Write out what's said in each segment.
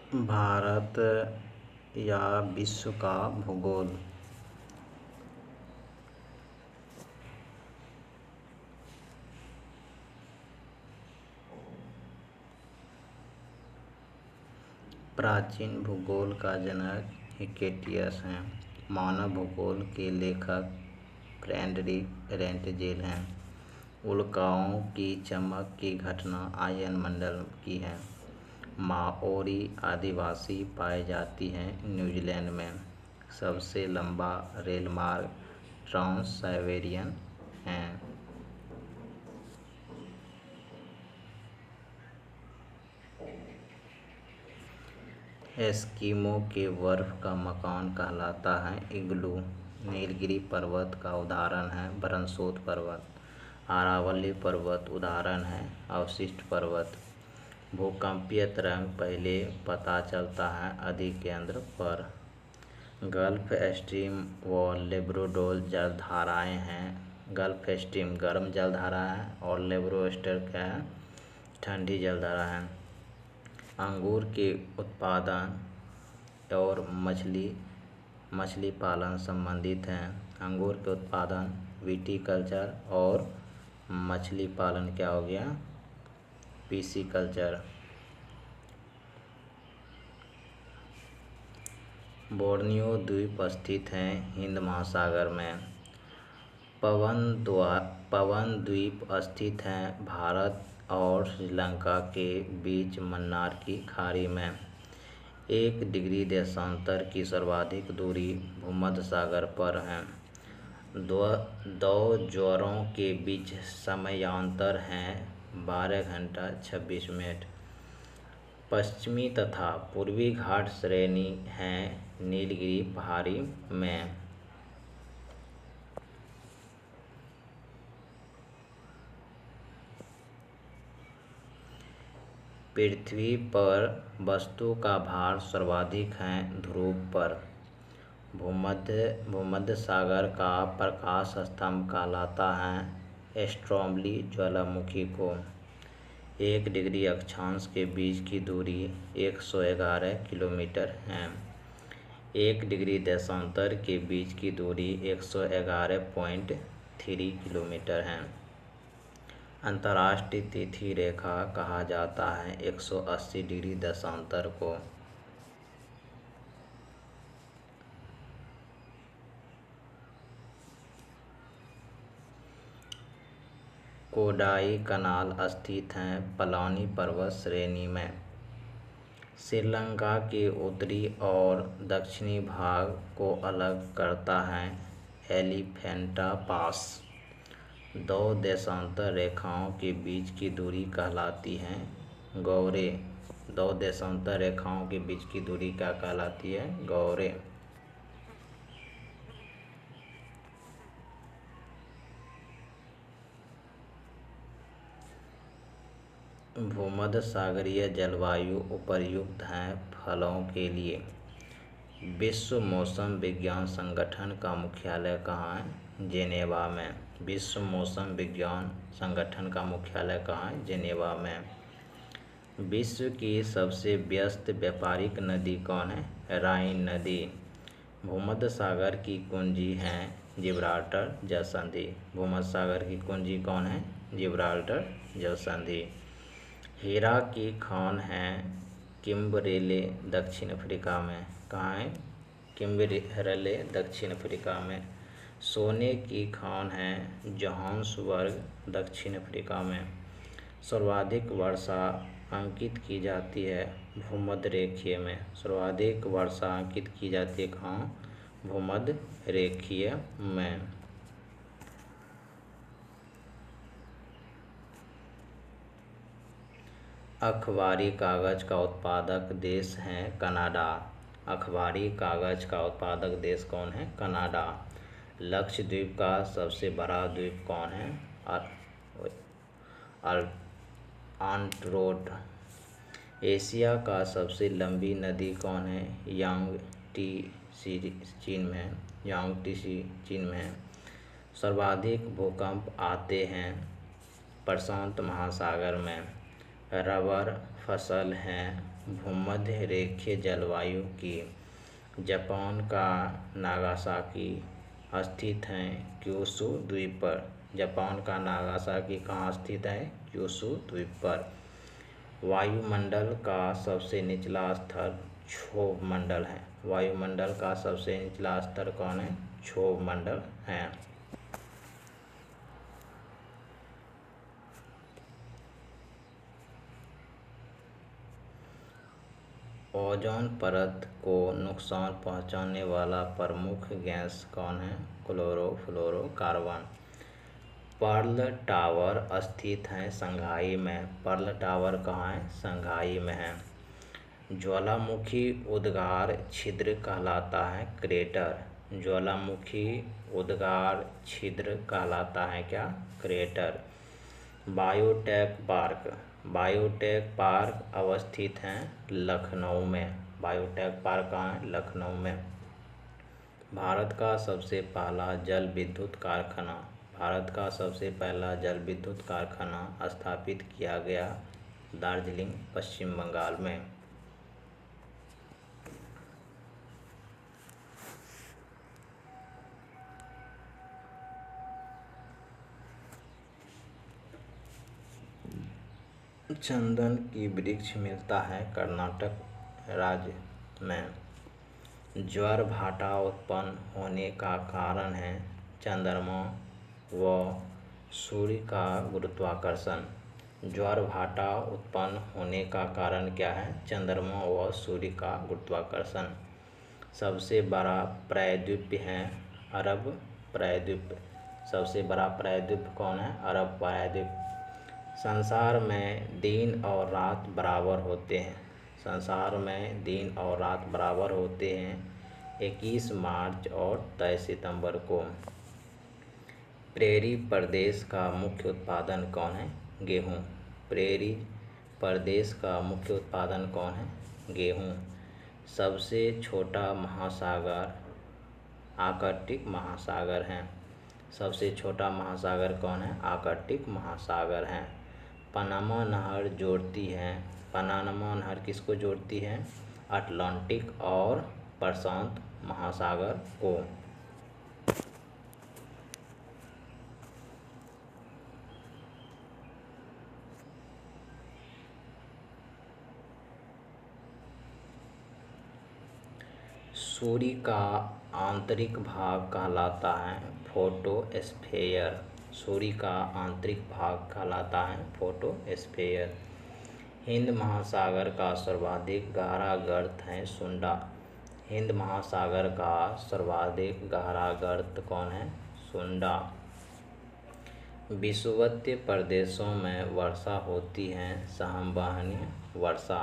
भारत या विश्व का भूगोल। प्राचीन भूगोल का जनक हिकेटियस हैं। मानव भूगोल के लेखक फ्रेडरिक रेंटजेल हैं। उल्काओं की चमक की घटना आयनमंडल की है। माओरी आदिवासी पाए जाती हैं न्यूजीलैंड में। सबसे लंबा रेलमार्ग ट्रांस साइबेरियन है। एस्किमो के बर्फ का मकान कहलाता है इग्लू। नीलगिरी पर्वत का उदाहरण है बरनसोत पर्वत। अरावली पर्वत उदाहरण है अवशिष्ट पर्वत। भूकंपीय तरंग पहले पता चलता है अधिक केंद्र पर। गल्फ स्ट्रीम व लेब्राडोर जलधाराएँ हैं। गल्फ स्ट्रीम गर्म जलधारा है और लेब्राडोर क्या है, ठंडी जलधारा है। अंगूर के उत्पादन और मछली पालन संबंधित हैं। अंगूर के उत्पादन विटीकल्चर और मछली पालन क्या हो गया, पिसीकल्चर। बोर्नियो द्वीप स्थित है हिंद महासागर में। पवन द्वीप स्थित है भारत और श्रीलंका के बीच मन्नार की खाड़ी में। 1 डिग्री देशांतर की सर्वाधिक दूरी भूमध्य सागर पर है। दो ज्वारों के बीच समयांतर है 12 घंटा 26 मिनट। पश्चिमी तथा पूर्वी घाट श्रेणी है नीलगिरी पहाड़ी में। पृथ्वी पर वस्तु का भार सर्वाधिक है ध्रुव पर। भूमध्य सागर का प्रकाश स्तंभ कहलाता है स्ट्रोमली ज्वालामुखी को। 1 डिग्री अक्षांश के बीच की दूरी 111 किलोमीटर है। 1 डिग्री देशांतर के बीच की दूरी 111.3 किलोमीटर है। अंतर्राष्ट्रीय तिथि रेखा कहा जाता है 180 डिग्री देशांतर को। कोडाई कनाल स्थित है पलानी पर्वत श्रेणी में। श्रीलंका के उत्तरी और दक्षिणी भाग को अलग करता है एलिफेंटा पास। 2 देशांतर रेखाओं के बीच की दूरी कहलाती है गौरे। 2 देशांतर रेखाओं के बीच की दूरी क्या कहलाती है, गौरे। भूमध्य सागरीय जलवायु उपयुक्त है फलों के लिए। विश्व मौसम विज्ञान संगठन का मुख्यालय कहाँ है, जेनेवा में। विश्व मौसम विज्ञान संगठन का मुख्यालय कहाँ है, जेनेवा में। विश्व की सबसे व्यस्त व्यापारिक नदी कौन है, राइन नदी। भूमध्य सागर की कुंजी है जिब्राल्टर जलसंधि। भूमध्य सागर की कुंजी कौन है, जिब्राल्टर जलसंधि। हीरा की खान है किम्बरेले दक्षिण अफ्रीका में। कहाँ है, किम्बरेले दक्षिण अफ्रीका में। सोने की खान है जोहान्सबर्ग दक्षिण अफ्रीका में। सर्वाधिक वर्षा अंकित की जाती है भूमध्य रेखीय में। सर्वाधिक वर्षा अंकित की जाती है कहाँ, भूमध्य रेखीय में। अखबारी कागज का उत्पादक देश है कनाडा। अखबारी कागज का उत्पादक देश कौन है, कनाडा। लक्षद्वीप का सबसे बड़ा द्वीप कौन है, आंट्रोट। एशिया का सबसे लंबी नदी कौन है, यांगटीसी चीन में। यांगटीसी चीन में। सर्वाधिक भूकंप आते हैं प्रशांत महासागर में। रबर फसल है भूमध्य रेखीय जलवायु की? जापान का नागासाकी स्थित है क्यूशू द्वीप पर। जापान का नागासाकी कहाँ स्थित है? क्यूशू द्वीप पर। वायुमंडल का सबसे निचला स्तर क्षोभ मंडल है। वायुमंडल का सबसे निचला स्तर कौन है? क्षोभ मंडल है। ओजोन परत को नुकसान पहुंचाने वाला प्रमुख गैस कौन है? क्लोरोफ्लोरोकार्बन। पर्ल टावर स्थित है शंघाई में। पर्ल टावर कहाँ है? शंघाई में है। ज्वालामुखी उद्गार छिद्र कहलाता है क्रेटर। ज्वालामुखी उद्गार छिद्र कहलाता है क्या? Crater. Biotech park. Biotech park अवस्थित हैं लखनऊ में। बायोटेक पार्क कहाँ है? लखनऊ में। भारत का सबसे पहला जल विद्युत कारखाना। भारत का सबसे पहला जल विद्युत कारखाना स्थापित किया गया दार्जिलिंग पश्चिम बंगाल में। चंदन की वृक्ष मिलता है कर्नाटक राज्य में। ज्वार भाटा उत्पन्न होने का कारण है चंद्रमा व सूर्य का गुरुत्वाकर्षण। ज्वार भाटा उत्पन्न होने का कारण क्या है? चंद्रमा व सूर्य का गुरुत्वाकर्षण। सबसे बड़ा प्रायद्वीप है अरब प्रायद्वीप। सबसे बड़ा प्रायद्वीप कौन है? अरब प्रायद्वीप। संसार में दिन और रात बराबर होते हैं। संसार में दिन और रात बराबर होते हैं 21 मार्च और 23 सितंबर को। प्रेरी प्रदेश का मुख्य उत्पादन कौन है? गेहूँ। प्रेरी प्रदेश का मुख्य उत्पादन कौन है? गेहूँ। सबसे छोटा महासागर आर्कटिक महासागर है। सबसे छोटा महासागर कौन है? आर्कटिक महासागर है। पनामा नहर जोड़ती है। पनामा नहर किसको जोड़ती है? अटलांटिक और प्रशांत महासागर को। सूर्य का आंतरिक भाग कहलाता है फोटोस्फीयर। सूर्य का आंतरिक भाग कहलाता है फोटोस्फीयर। हिंद महासागर का सर्वाधिक गहरा गर्त है सुंडा। हिंद महासागर का सर्वाधिक गहरा गर्त कौन है? सुंडा। विषुवतीय प्रदेशों में वर्षा होती है संवहनीय वर्षा।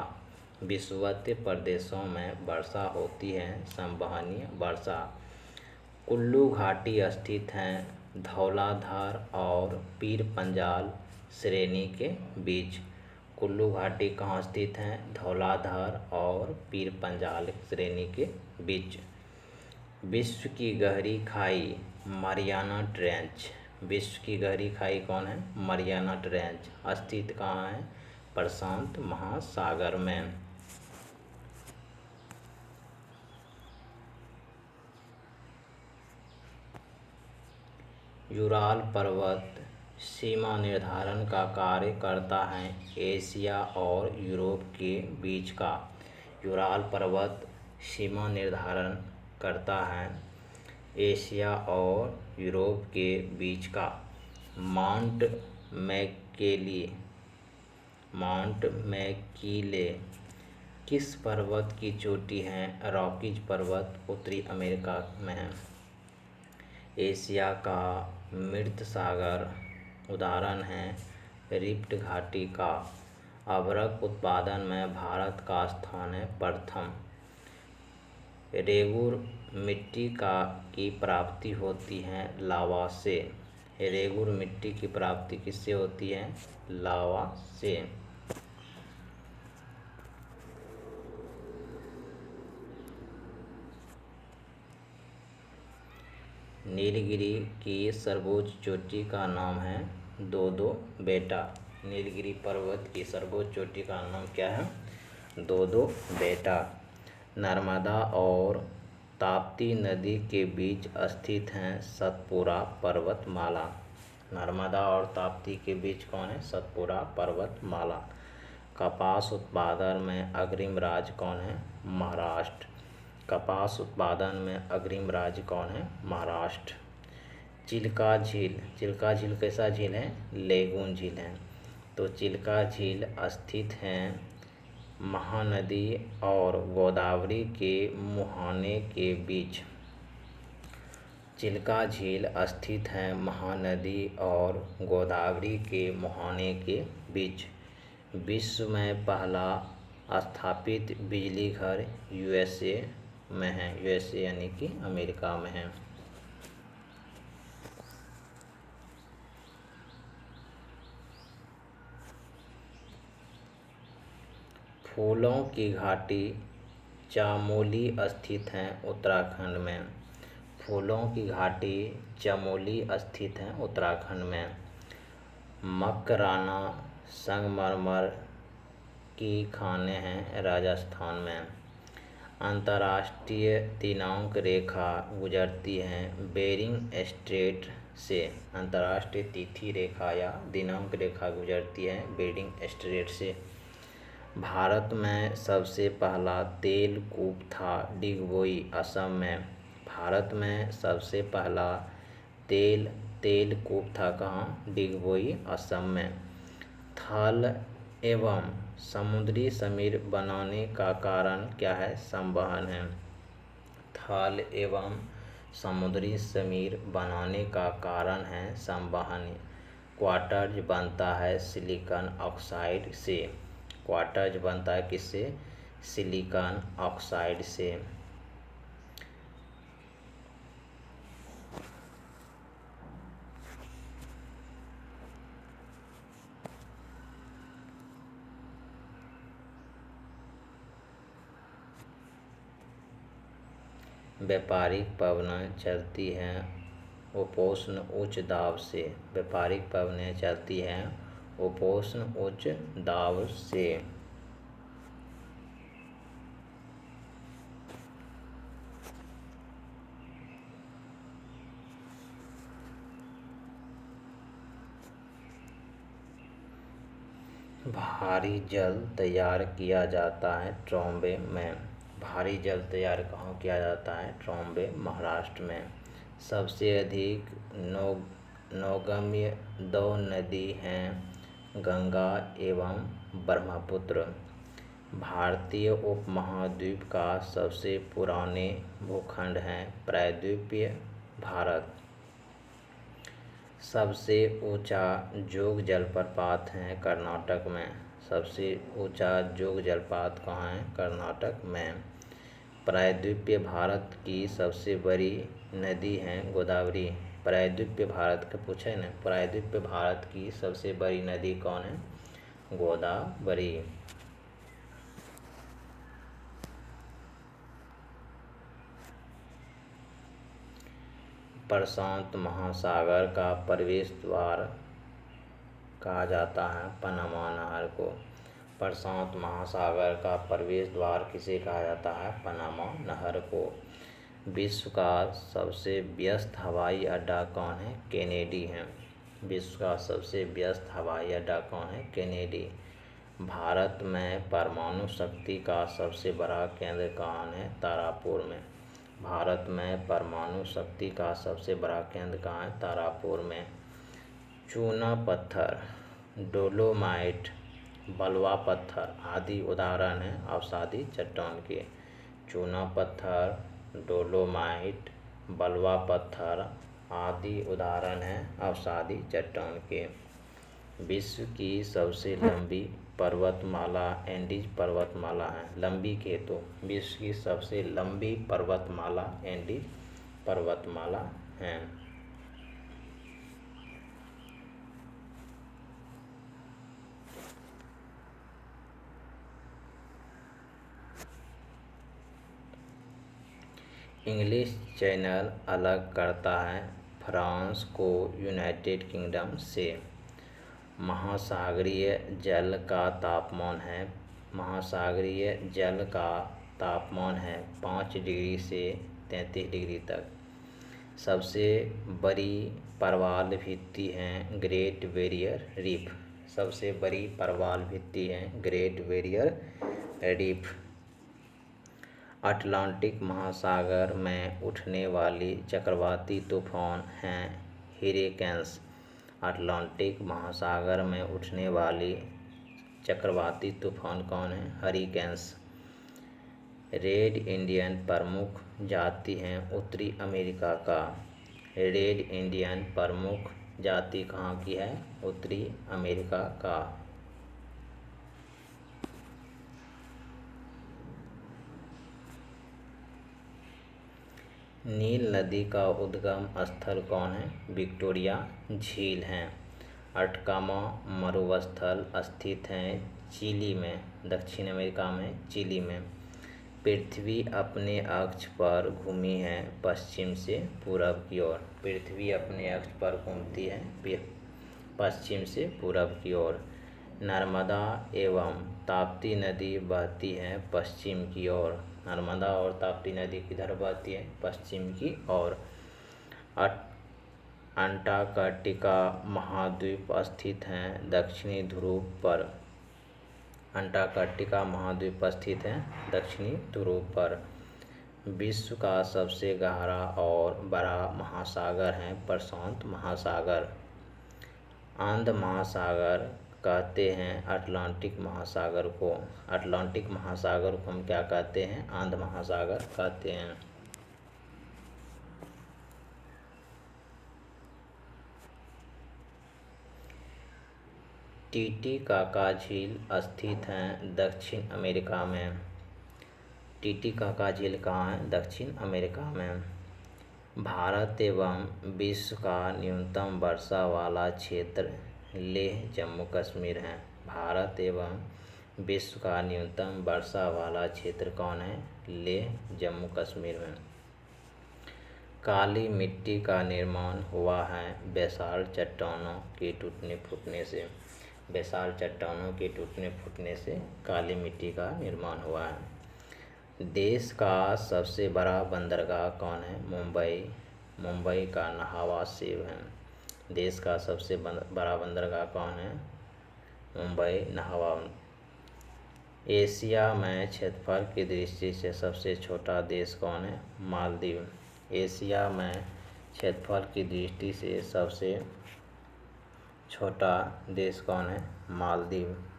विषुवतीय प्रदेशों में वर्षा होती है संवहनीय वर्षा। कुल्लू घाटी स्थित है धौलाधार और पीर पंजाल श्रेणी के बीच। कुल्लू घाटी कहाँ स्थित है? धौलाधार और पीर पंजाल श्रेणी के बीच। विश्व की गहरी खाई मारियाना ट्रेंच। विश्व की गहरी खाई कौन है? मारियाना ट्रेंच स्थित कहाँ है? प्रशांत महासागर में। यूराल पर्वत सीमा निर्धारण का कार्य करता है एशिया और यूरोप के बीच का। यूराल पर्वत सीमा निर्धारण करता है एशिया और यूरोप के बीच का। माउंट मैकिले किस पर्वत की चोटी है? रॉकीज पर्वत उत्तरी अमेरिका में है। एशिया का मृत सागर उदाहरण है रिफ्ट घाटी का। अभ्रक उत्पादन में भारत का स्थान है प्रथम। रेगुर मिट्टी की प्राप्ति होती है लावा से। रेगुर मिट्टी की प्राप्ति किससे होती है? लावा से। नीलगिरी की सर्वोच्च चोटी का नाम है दोदो बेटा। नीलगिरी पर्वत की सर्वोच्च चोटी का नाम क्या है? दो बेटा। नर्मदा और ताप्ती नदी के बीच स्थित है सतपुड़ा पर्वतमाला। नर्मदा और ताप्ती के बीच कौन है? सतपुड़ा पर्वतमाला। कपास उत्पादन में अग्रिम राज्य कौन है? महाराष्ट्र। कपास उत्पादन में अग्रिम राज्य कौन है? महाराष्ट्र। चिल्का झील, चिल्का झील कैसा झील है? लेगून झील है। तो चिल्का झील स्थित है महानदी और गोदावरी के मुहाने के बीच। चिल्का झील स्थित है महानदी और गोदावरी के मुहाने के बीच। विश्व में पहला स्थापित बिजली घर यूएसए में है। यूएसए यानी कि अमेरिका में है। फूलों की घाटी चामोली स्थित है उत्तराखंड में। फूलों की घाटी चमोली स्थित है उत्तराखंड में। मकराना संगमरमर की खानें हैं राजस्थान में। अंतर्राष्ट्रीय दिनांक रेखा गुजरती है बेरिंग स्ट्रेट से। अंतर्राष्ट्रीय तिथि रेखा या दिनांक रेखा गुजरती है बेरिंग स्ट्रेट से। भारत में सबसे पहला तेल कूप था डिगबोई असम में। भारत में सबसे पहला तेल कूप था कहाँ? डिगबोई असम में। थल एवं समुद्री समीर बनाने का कारण क्या है? संवहन है। थल एवं समुद्री समीर बनाने का कारण है संवहन। क्वार्ट्ज बनता है सिलिकॉन ऑक्साइड से। क्वार्ट्ज बनता है किससे? सिलिकॉन ऑक्साइड से। व्यापारिक पवनें चलती हैं उपोष्ण उच्च दाब से। व्यापारिक पवनें चलती हैं उपोष्ण उच्च दाब से। भारी जल तैयार किया जाता है ट्रॉम्बे में। भारी जल तैयार कहाँ किया जाता है? ट्रॉम्बे महाराष्ट्र में। सबसे अधिक नौगम्य दो नदी हैं गंगा एवं ब्रह्मपुत्र। भारतीय उपमहाद्वीप का सबसे पुराने भूखंड है प्रायद्वीपीय भारत। सबसे ऊंचा जोग जलप्रपात है कर्नाटक में। सबसे ऊंचा जोग जलप्रपात कहाँ है? कर्नाटक में। प्रायद्वीपीय भारत की सबसे बड़ी नदी है गोदावरी। प्रायद्वीपीय भारत का पूछे ना, प्रायद्वीपीय भारत की सबसे बड़ी नदी कौन है? गोदावरी। प्रशांत महासागर का प्रवेश द्वार कहा जाता है पनामा नहर को। प्रशांत महासागर का प्रवेश द्वार किसे कहा जाता है? पनामा नहर को। विश्व का सबसे व्यस्त हवाई अड्डा कौन है? केनेडी है। विश्व का सबसे व्यस्त हवाई अड्डा कौन है? केनेडी। भारत में परमाणु शक्ति का सबसे बड़ा केंद्र कहाँ है? तारापुर में। भारत में परमाणु शक्ति का सबसे बड़ा केंद्र कहाँ है? तारापुर में। चूना पत्थर, डोलोमाइट, बलुआ पत्थर आदि उदाहरण हैं अवसादी चट्टान के। चूना पत्थर, डोलोमाइट, बलुआ पत्थर आदि उदाहरण हैं अवसादी चट्टान के। विश्व की सबसे लंबी पर्वतमाला एंडीज पर्वतमाला है। लंबी के तो विश्व की सबसे लंबी पर्वतमाला एंडीज पर्वतमाला है। इंग्लिश चैनल अलग करता है फ्रांस को यूनाइटेड किंगडम से। महासागरीय जल का तापमान है 5 डिग्री से 33 डिग्री तक। सबसे बड़ी प्रवाल भित्ति है ग्रेट बैरियर रीफ। अटलांटिक महासागर में उठने वाली चक्रवाती तूफान हैं हरिकेन्स। अटलांटिक महासागर में उठने वाली चक्रवाती तूफान कौन है? हरिकेन्स। रेड इंडियन प्रमुख जाति हैं उत्तरी अमेरिका का। रेड इंडियन प्रमुख जाति कहाँ की है? उत्तरी अमेरिका का। नील नदी का उद्गम स्थल कौन है? विक्टोरिया झील है। अटकामा मरुस्थल स्थित है चिली में, दक्षिण अमेरिका में, चिली में। पृथ्वी अपने अक्ष पर घूमी है पश्चिम से पूरब की ओर। पृथ्वी अपने अक्ष पर घूमती है पश्चिम से पूरब की ओर। नर्मदा एवं ताप्ती नदी बहती है पश्चिम की ओर। नर्मदा और ताप्ती नदी किधर बहती है? पश्चिम की ओर। अंटार्कटिका महाद्वीप स्थित है दक्षिणी ध्रुव पर। अंटार्कटिका महाद्वीप स्थित है दक्षिणी ध्रुव पर। विश्व का सबसे गहरा और बड़ा महासागर है प्रशांत महासागर। अंध महासागर कहते हैं अटलांटिक महासागर को। अटलांटिक महासागर को हम क्या कहते हैं? अंध महासागर कहते हैं। टीटीकाका झील स्थित है दक्षिण अमेरिका में। टीटीकाका झील कहाँ है? दक्षिण अमेरिका में। भारत एवं विश्व का न्यूनतम वर्षा वाला क्षेत्र लेह जम्मू कश्मीर है। भारत एवं विश्व का न्यूनतम वर्षा वाला क्षेत्र कौन है? लेह जम्मू कश्मीर में। काली मिट्टी का निर्माण हुआ है बेसाल्ट चट्टानों के टूटने फूटने से। बेसाल्ट चट्टानों के टूटने फूटने से काली मिट्टी का निर्माण हुआ है। देश का सबसे बड़ा बंदरगाह कौन है? मुंबई। मुंबई का नहावा-शेव है। देश का सबसे बड़ा बंदरगाह कौन है? मुंबई नहावा। एशिया में क्षेत्रफल की दृष्टि से सबसे छोटा देश कौन है? मालदीव। एशिया में क्षेत्रफल की दृष्टि से सबसे छोटा देश कौन है? मालदीव।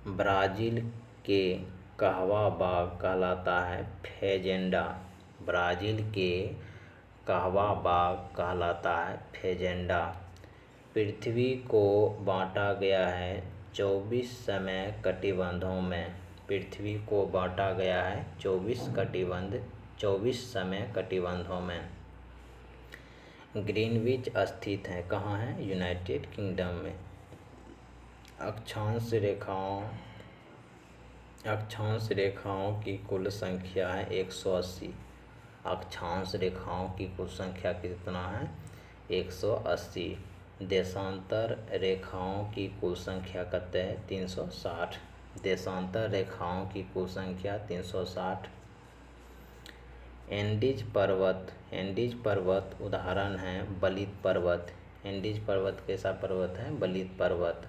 ब्राज़ील के कहवा बाघ कहलाता है फेजेंडा। ब्राज़ील के कहवा बाघ कहलाता है फेजेंडा। पृथ्वी को बांटा गया है 24 समय कटिबंधों में। पृथ्वी को बांटा गया है 24 समय कटिबंधों में। ग्रीनविच स्थित है कहाँ है? यूनाइटेड किंगडम में। अक्षांश रेखाओं की कुल संख्या है 180। अक्षांश रेखाओं की कुल संख्या कितना है? 180। देशांतर रेखाओं की कुल संख्या कितनी है? 360। देशांतर रेखाओं की कुल संख्या 360। एंडीज पर्वत उदाहरण है बलित पर्वत। एंडीज पर्वत कैसा पर्वत है? बलित पर्वत।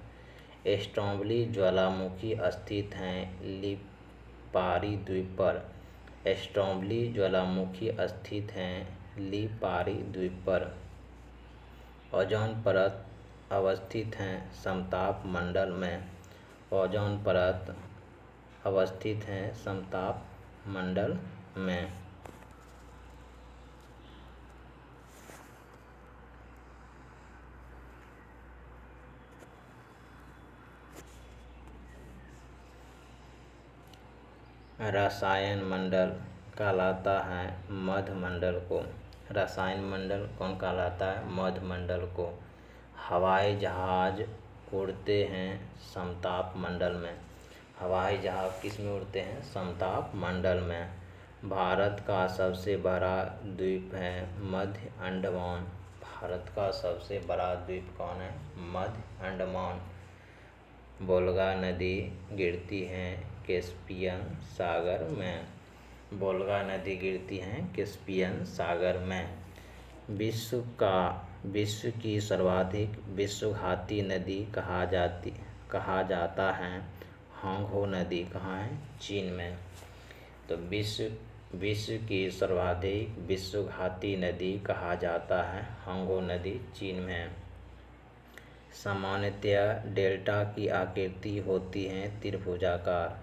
स्ट्रोम्बली ज्वालामुखी स्थित हैं लिपारी द्वीप पर। स्ट्रोम्बली ज्वालामुखी स्थित हैं लिपारी द्वीप पर। ओजोन परत अवस्थित हैं समताप मंडल में। ओजोन परत अवस्थित हैं समताप मंडल में। रसायन मंडल कहलाता है मध्य मंडल को। रसायन मंडल कौन कहलाता है? मध्य मंडल को। हवाई जहाज उड़ते हैं समताप मंडल में। हवाई जहाज किस में उड़ते हैं? समताप मंडल में। भारत का सबसे बड़ा द्वीप है मध्य अंडमान। भारत का सबसे बड़ा द्वीप कौन है? मध्य अंडमान। वोल्गा नदी गिरती है कैस्पियन सागर में। वोल्गा नदी गिरती है कैस्पियन सागर में। विश्व की सर्वाधिक विश्वघाती नदी कहा जाता है होंगहो नदी। कहाँ है? चीन में। तो विश्व की सर्वाधिक विश्वघाती नदी कहा जाता है होंगहो नदी, चीन में। सामान्यतया डेल्टा की आकृति होती है त्रिभुजाकार।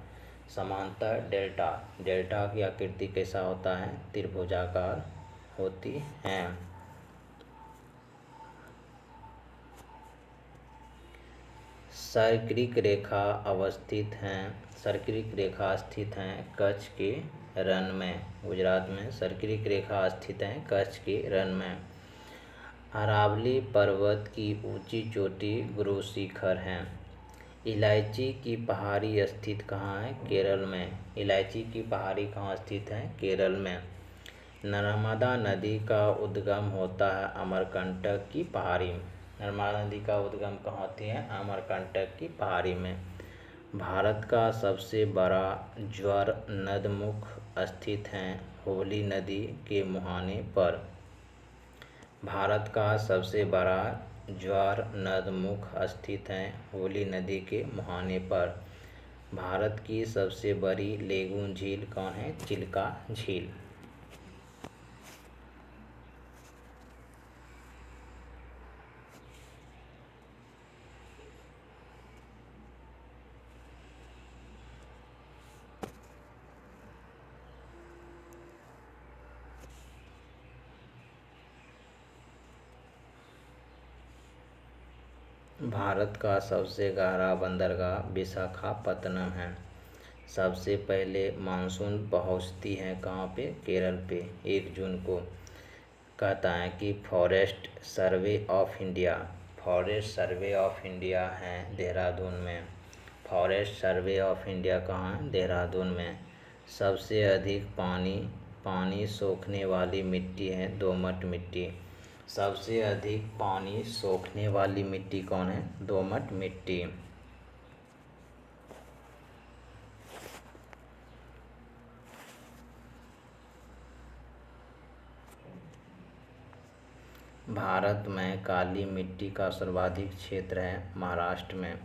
समांतर डेल्टा की आकृति कैसा होता है? त्रिभुजाकार होती है। सर्किक रेखा स्थित है कच्छ के रण में। गुजरात में सर्किक रेखा स्थित है कच्छ के रण में। अरावली पर्वत की ऊंची चोटी गुरु शिखर है। इलायची की पहाड़ी स्थित कहाँ है? केरल में। इलायची की पहाड़ी कहाँ स्थित है? केरल में। नर्मदा नदी का उद्गम होता है अमरकंटक की पहाड़ी। नर्मदा नदी का उद्गम कहाँ होती है? अमरकंटक की पहाड़ी में। भारत का सबसे बड़ा ज्वार नदमुख स्थित है हुगली नदी के मुहाने पर। भारत का सबसे बड़ा ज्वार नदमुख स्थित है हुगली नदी के मुहाने पर। भारत की सबसे बड़ी लेगून झील कौन है? चिल्का झील। भारत का सबसे गहरा बंदरगाह विशाखापत्तनम है। सबसे पहले मानसून पहुंचती है कहाँ पे? केरल पे 1 जून को। कहता है कि फॉरेस्ट सर्वे ऑफ इंडिया है देहरादून में। फॉरेस्ट सर्वे ऑफ इंडिया कहाँ है? देहरादून में। सबसे अधिक पानी सोखने वाली मिट्टी है दोमट मिट्टी। सबसे अधिक पानी सोखने वाली मिट्टी कौन है? दोमट मिट्टी। भारत में काली मिट्टी का सर्वाधिक क्षेत्र है महाराष्ट्र में।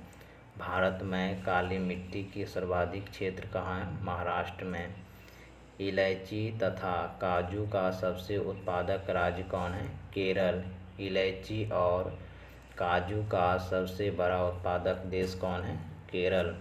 भारत में काली मिट्टी की सर्वाधिक क्षेत्र कहाँ है? महाराष्ट्र में। इलायची तथा काजू का सबसे उत्पादक राज्य कौन है? केरल। इलायची और काजू का सबसे बड़ा उत्पादक देश कौन है? केरल।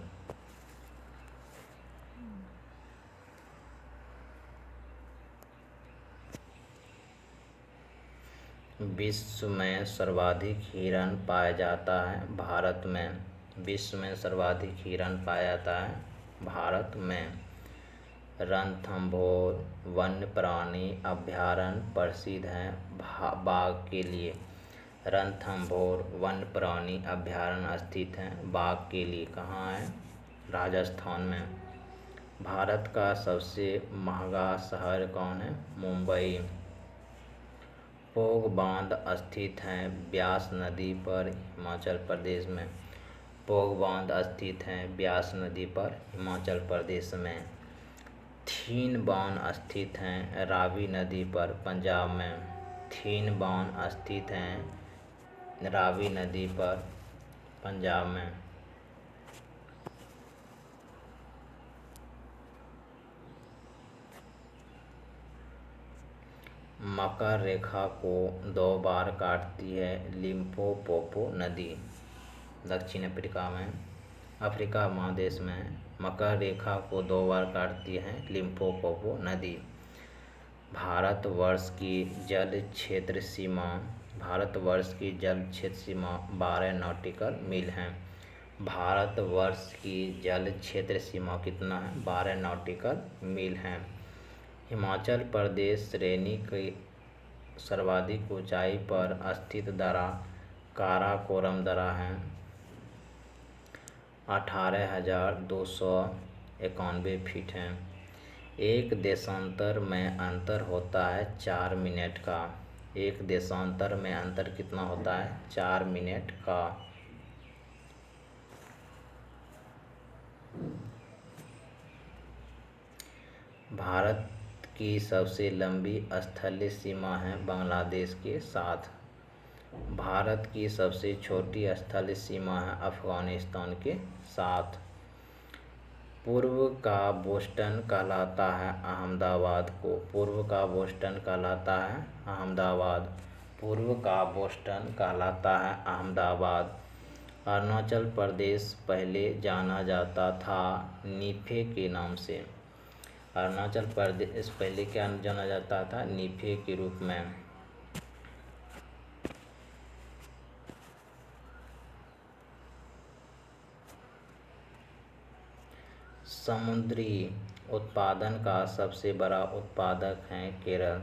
विश्व में सर्वाधिक हिरण पाया जाता है भारत में। विश्व में सर्वाधिक हिरण पाया जाता है भारत में। रणथंभौर वन्य प्राणी अभयारण्य प्रसिद्ध है बाघ के लिए। रणथंभौर वन्य प्राणी अभयारण्य स्थित है बाघ के लिए। कहाँ है? राजस्थान में। भारत का सबसे महंगा शहर कौन है? मुंबई। पोग बांध स्थित है ब्यास नदी पर हिमाचल प्रदेश में। पोग बांध स्थित है ब्यास नदी पर हिमाचल प्रदेश में। थीन बांध स्थित है रावी नदी पर पंजाब में। थीन बांध स्थित है रावी नदी पर पंजाब में। मकर रेखा को 2 बार काटती है लिम्पोपोपो नदी। दक्षिण अफ्रीका महादेश में मकर रेखा को 2 बार काटती है लिम्पोपोपो नदी। भारतवर्ष की जल क्षेत्र सीमा 12 नॉटिकल मील है। भारतवर्ष की जल क्षेत्र सीमा कितना है? 12 नॉटिकल मील है। हिमाचल प्रदेश श्रेणी की सर्वाधिक ऊंचाई पर स्थित दर्रा काराकोरम दर्रा है। 18,291 फीट है। एक देशांतर में अंतर होता है 4 मिनट का। एक देशांतर में अंतर कितना होता है? 4 मिनट का। भारत की सबसे लंबी स्थलीय सीमा है बांग्लादेश के साथ। भारत की सबसे छोटी स्थलीय सीमा है अफगानिस्तान के साथ। पूर्व का बोस्टन कहलाता है अहमदाबाद को। पूर्व का बोस्टन कहलाता है अहमदाबाद। पूर्व का बोस्टन कहलाता है अहमदाबाद। अरुणाचल प्रदेश पहले जाना जाता था नीफे के नाम से। अरुणाचल प्रदेश पहले क्या जाना जाता था? नीफे के रूप में। समुद्री उत्पादन का सबसे बड़ा उत्पादक है केरल।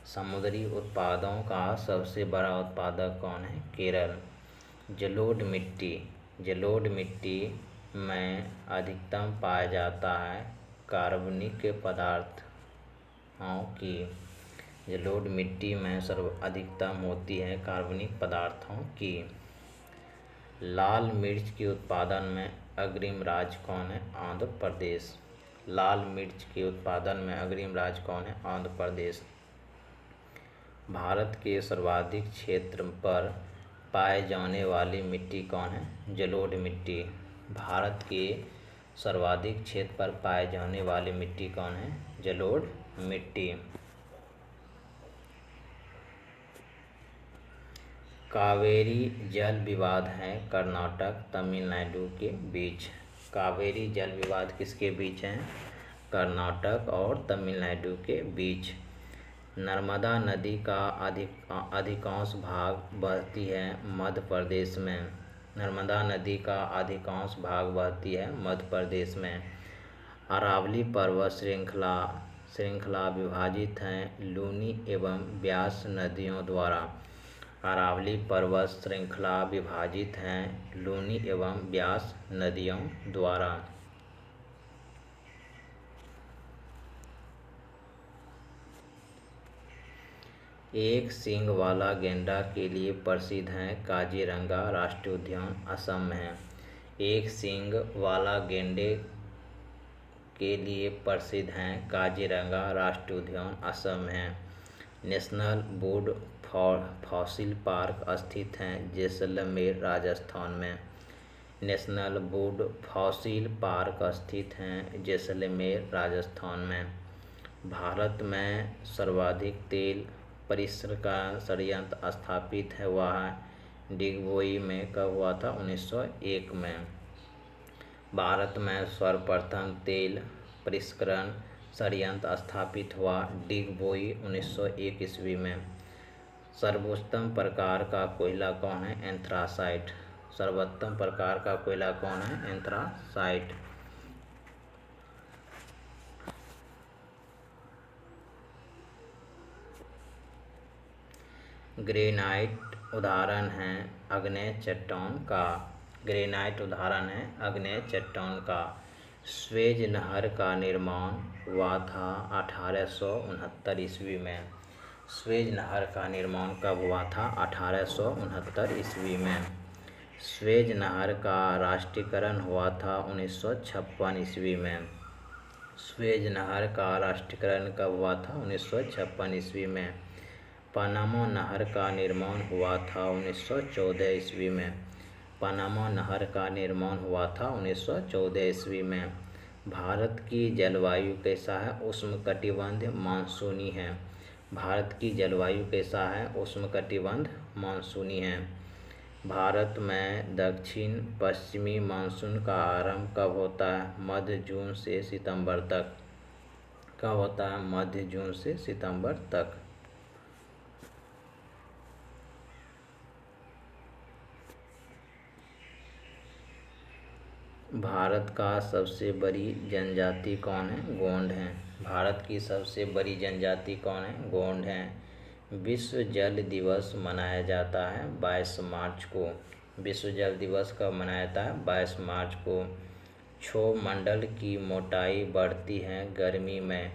समुद्री उत्पादों का सबसे बड़ा उत्पादक कौन है? केरल। जलोढ़ मिट्टी। जलोढ़ मिट्टी में अधिकतम पाया जाता है कार्बनिक पदार्थों की। जलोढ़ मिट्टी में अधिकतम होती है कार्बनिक पदार्थों की। लाल मिर्च के उत्पादन में अग्रिम राज्य कौन है? आंध्र प्रदेश। लाल मिर्च के उत्पादन में अग्रिम राज्य कौन है? आंध्र प्रदेश। भारत के सर्वाधिक क्षेत्र पर पाए जाने वाली मिट्टी कौन है? जलोढ़ मिट्टी। भारत के सर्वाधिक क्षेत्र पर पाए जाने वाली मिट्टी कौन है? जलोढ़ मिट्टी। कावेरी जल विवाद है कर्नाटक तमिलनाडु के बीच। कावेरी जल विवाद किसके बीच है? कर्नाटक और तमिलनाडु के बीच। नर्मदा नदी का अधिकांश भाग बहती है मध्य प्रदेश में। नर्मदा नदी का अधिकांश भाग बहती है मध्य प्रदेश में। अरावली पर्वत श्रृंखला विभाजित है लूनी एवं ब्यास नदियों द्वारा। अरावली पर्वत श्रृंखला विभाजित है लूनी एवं ब्यास नदियों द्वारा। एक सींग वाला गैंडा के लिए प्रसिद्ध है काजीरंगा राष्ट्रीय उद्यान असम में। एक सींग वाला गैंडे के लिए प्रसिद्ध है काजीरंगा राष्ट्रीय उद्यान असम में। नेशनल वुड फॉसिल पार्क स्थित है जैसलमेर राजस्थान में। नेशनल वुड फॉसिल पार्क स्थित है जैसलमेर राजस्थान में। भारत में सर्वाधिक तेल परिष्करण संयंत्र स्थापित है वह डिगबोई में कब हुआ था? 1901 में। भारत में सर्वप्रथम तेल परिष्करण संयंत्र स्थापित हुआ डिगबोई 1901 ईस्वी में। सर्वोत्तम प्रकार का कोयला कौन है? एंथ्रासाइट। सर्वोत्तम प्रकार का कोयला कौन है? एंथ्रासाइट। ग्रेनाइट उदाहरण है आग्नेय चट्टान का। ग्रेनाइट उदाहरण है आग्नेय चट्टान का। स्वेज नहर का निर्माण हुआ था 1869 ईस्वी में। स्वेज नहर का निर्माण कब हुआ था? 1869 ईस्वी में। स्वेज नहर का राष्ट्रीयकरण हुआ था 1956 ईस्वी में। स्वेज नहर का राष्ट्रीयकरण कब हुआ था? 1956 ईस्वी में। पनामा नहर का निर्माण हुआ था 1914 ईस्वी में। पनामा नहर का निर्माण हुआ था 1914 ईस्वी में। भारत की जलवायु कैसा है? उष्णकटिबंधीय मानसूनी है। भारत की जलवायु कैसा है? उष्णकटिबंध मानसूनी है। भारत में दक्षिण पश्चिमी मानसून का आरंभ कब होता है? मध्य जून से सितंबर तक। कब होता है? मध्य जून से सितंबर तक। भारत का सबसे बड़ी जनजाति कौन है? गोंड है। भारत की सबसे बड़ी जनजाति कौन है? गोंड है। विश्व जल दिवस मनाया जाता है 22 मार्च को। विश्व जल दिवस कब मनाया जाता है? 22 मार्च को। क्षोभमंडल की मोटाई बढ़ती है गर्मी में।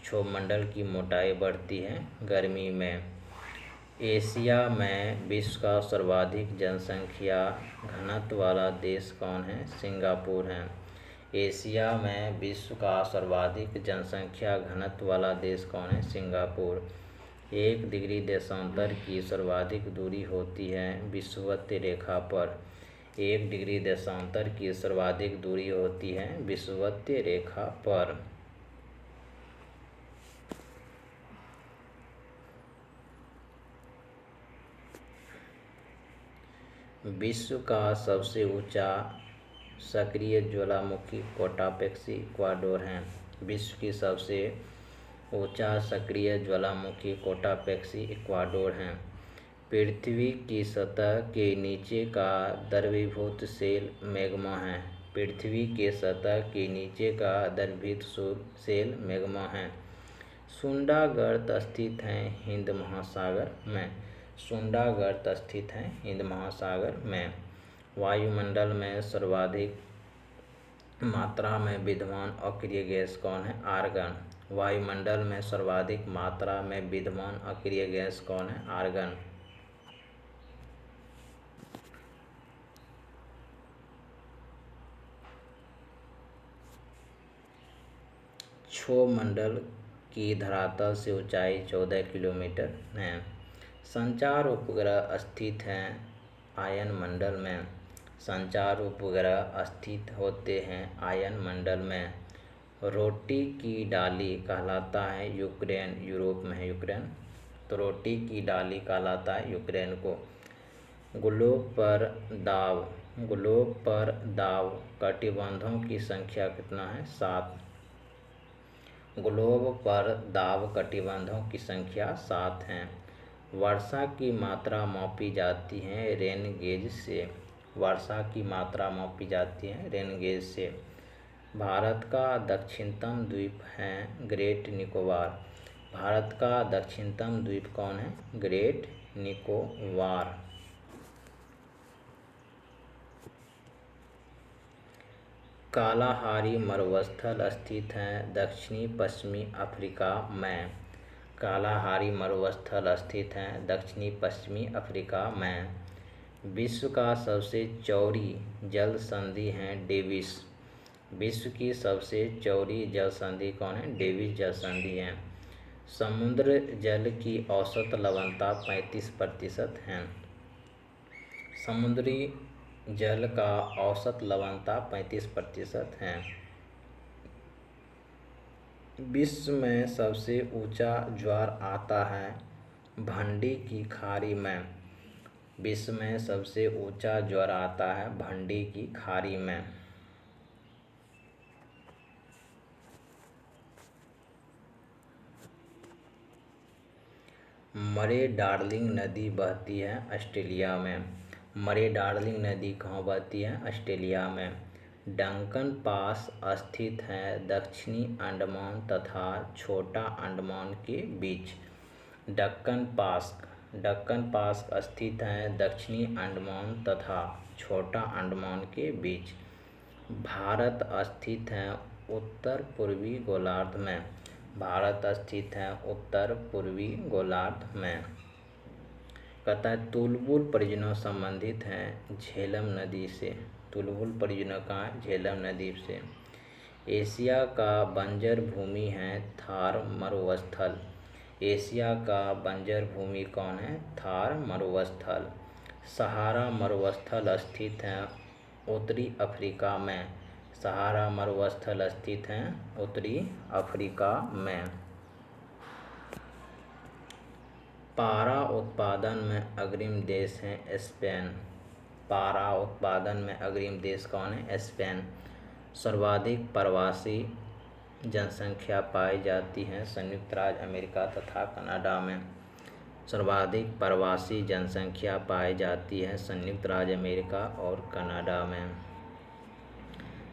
क्षोभमंडल की मोटाई बढ़ती है गर्मी में। एशिया में विश्व का सर्वाधिक जनसंख्या घनत्व वाला देश कौन है? सिंगापुर है। एशिया में विश्व का सर्वाधिक जनसंख्या घनत्व वाला देश कौन है? सिंगापुर। 1 डिग्री देशांतर की सर्वाधिक दूरी होती है विषुवत रेखा पर। 1 डिग्री देशांतर की सर्वाधिक दूरी होती है विषुवत रेखा पर। विश्व का सबसे ऊंचा सक्रिय ज्वालामुखी कोटापेक्सी इक्वाडोर है। विश्व की सबसे ऊंचा सक्रिय ज्वालामुखी कोटापेक्सी इक्वाडोर है। पृथ्वी की सतह के नीचे का द्रवीभूत शेल मैग्मा है। पृथ्वी के सतह के नीचे का द्रवीभूत शेल मैग्मा है। सुंडा गर्त स्थित है हिंद महासागर में। सुंडा गर्त स्थित है हिंद महासागर में। वायुमंडल में सर्वाधिक मात्रा में विद्यमान अक्रिय गैस कौन है? आर्गन। वायुमंडल में सर्वाधिक मात्रा में विद्यमान अक्रिय गैस कौन है? आर्गन। क्षोभमंडल की धरातल से ऊंचाई 14 किलोमीटर है। संचार उपग्रह स्थित हैं आयन मंडल में। संचार उपग्रह स्थित होते हैं आयन मंडल में। रोटी की डाली कहलाता है यूक्रेन, यूरोप में है यूक्रेन, तो रोटी की डाली कहलाता है यूक्रेन को। ग्लोब पर दाब कटिबंधों की संख्या कितना है? 7। ग्लोब पर दाब कटिबंधों की संख्या 7 है। वर्षा की मात्रा मापी जाती है रेन गेज से। वर्षा की मात्रा मापी जाती है रेन गेज से। भारत का दक्षिणतम द्वीप है ग्रेट निकोबार। भारत का दक्षिणतम द्वीप कौन है? ग्रेट निकोबार। कालाहारी मरुस्थल स्थित है दक्षिणी पश्चिमी अफ्रीका में। कालाहारी मरुस्थल स्थित है दक्षिणी पश्चिमी अफ्रीका में। विश्व का सबसे चौड़ी जल संधि है डेविस। विश्व की सबसे चौड़ी जल संधि कौन है? डेविस जल संधि है। समुद्र जल की औसत लवणता 35% है। समुद्री जल का औसत लवणता 35% है। विश्व में सबसे ऊंचा ज्वार आता है भंडी की खाड़ी में। विश्व में सबसे ऊंचा ज्वार आता है भंडी की खाड़ी में। मरे डार्लिंग नदी बहती है ऑस्ट्रेलिया में। मरे डार्लिंग नदी कहाँ बहती है? ऑस्ट्रेलिया में। डंकन पास स्थित है दक्षिणी अंडमान तथा छोटा अंडमान के बीच। डक्कन पास स्थित है दक्षिणी अंडमान तथा छोटा अंडमान के बीच। भारत स्थित है उत्तर पूर्वी गोलार्ध में। भारत स्थित है उत्तर पूर्वी गोलार्ध में। कहता है तुलबुल परियोजना संबंधित है झेलम नदी से। तुलबुल परियोजना कहाँ है? झेलम नदी से। एशिया का बंजर भूमि है थार मरुस्थल। एशिया का बंजर भूमि कौन है? थार मरुस्थल। सहारा मरुस्थल स्थित है उत्तरी अफ्रीका में। सहारा मरुस्थल स्थित है उत्तरी अफ्रीका में। पारा उत्पादन में अग्रिम देश है स्पेन। पारा उत्पादन में अग्रिम देश कौन है? स्पेन। सर्वाधिक प्रवासी जनसंख्या पाई जाती है संयुक्त राज्य अमेरिका तथा कनाडा में। सर्वाधिक प्रवासी जनसंख्या पाई जाती है संयुक्त राज्य अमेरिका और कनाडा में।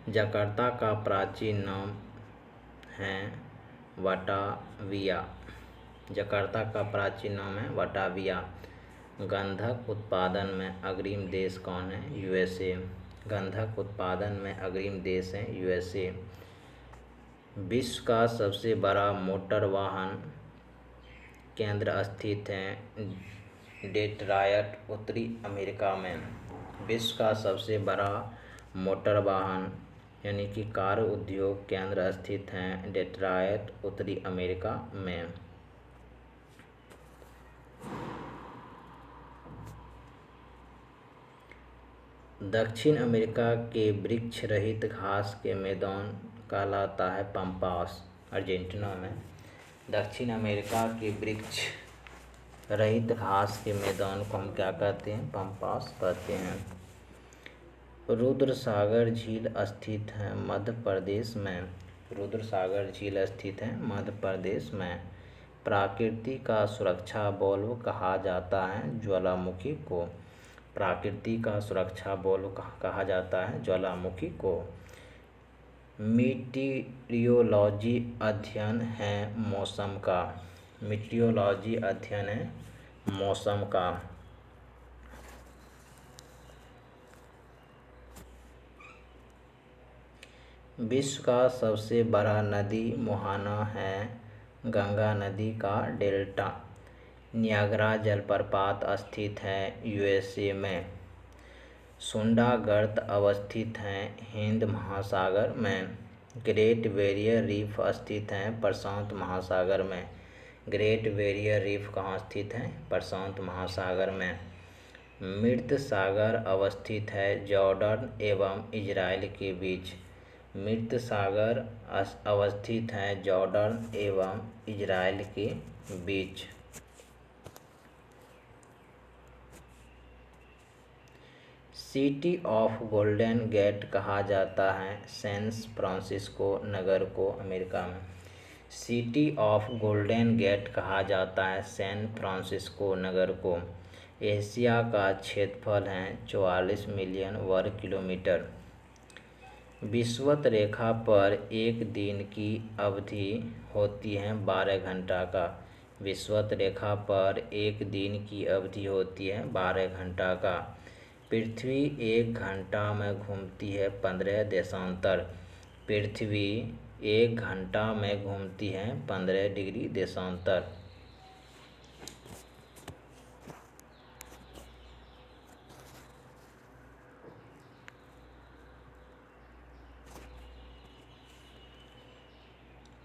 जकार्ता का प्राचीन नाम है बाटाविया। जकार्ता का प्राचीन नाम है बाटाविया। गंधक उत्पादन में अग्रिम देश कौन है? यूएसए। गंधक उत्पादन में अग्रणी देश है USA। विश्व का सबसे बड़ा मोटर वाहन केंद्र स्थित है डेट्रॉयट, उत्तरी अमेरिका में। विश्व का सबसे बड़ा मोटर वाहन यानी कि कार उद्योग केंद्र स्थित है डेट्रॉयट, उत्तरी अमेरिका में। दक्षिण अमेरिका के वृक्ष रहित घास के मैदान कहलाता है पम्पास, अर्जेंटीना में। दक्षिण अमेरिका के वृक्ष रहित घास के मैदान को हम क्या कहते हैं? पम्पास कहते हैं। रुद्र सागर झील स्थित है मध्य प्रदेश में। रुद्र सागर झील स्थित है मध्य प्रदेश में। प्रकृति का सुरक्षा बल्ब कहा जाता है ज्वालामुखी को। प्रकृति का सुरक्षा बल्ब कहा जाता है ज्वालामुखी को। मीटियोलॉजी अध्ययन है मौसम का। मीटियोलॉजी अध्ययन है मौसम का। विश्व का सबसे बड़ा नदी मोहाना है गंगा नदी का डेल्टा। नियाग्रा जलप्रपात स्थित है USA में। सुंडा गर्त अवस्थित है हिंद महासागर में। ग्रेट बैरियर रीफ स्थित है प्रशांत महासागर में। ग्रेट बैरियर रीफ कहाँ स्थित है? प्रशांत महासागर में। मृत सागर अवस्थित है जॉर्डन एवं इजराइल के बीच। मृत सागर अवस्थित है जॉर्डन एवं इजराइल के बीच। सिटी ऑफ गोल्डन गेट कहा जाता है सैन फ्रांसिस्को नगर को, अमेरिका में। सिटी ऑफ गोल्डन गेट कहा जाता है सैन फ्रांसिस्को नगर को। एशिया का क्षेत्रफल है 44 मिलियन वर्ग किलोमीटर। विषुवत रेखा पर एक दिन की अवधि होती है 12 घंटा का। विषुवत रेखा पर एक दिन की अवधि होती है 12 घंटा का। पृथ्वी 1 घंटा में घूमती है 15 देशांतर। पृथ्वी 1 घंटा में घूमती है 15 डिग्री देशांतर।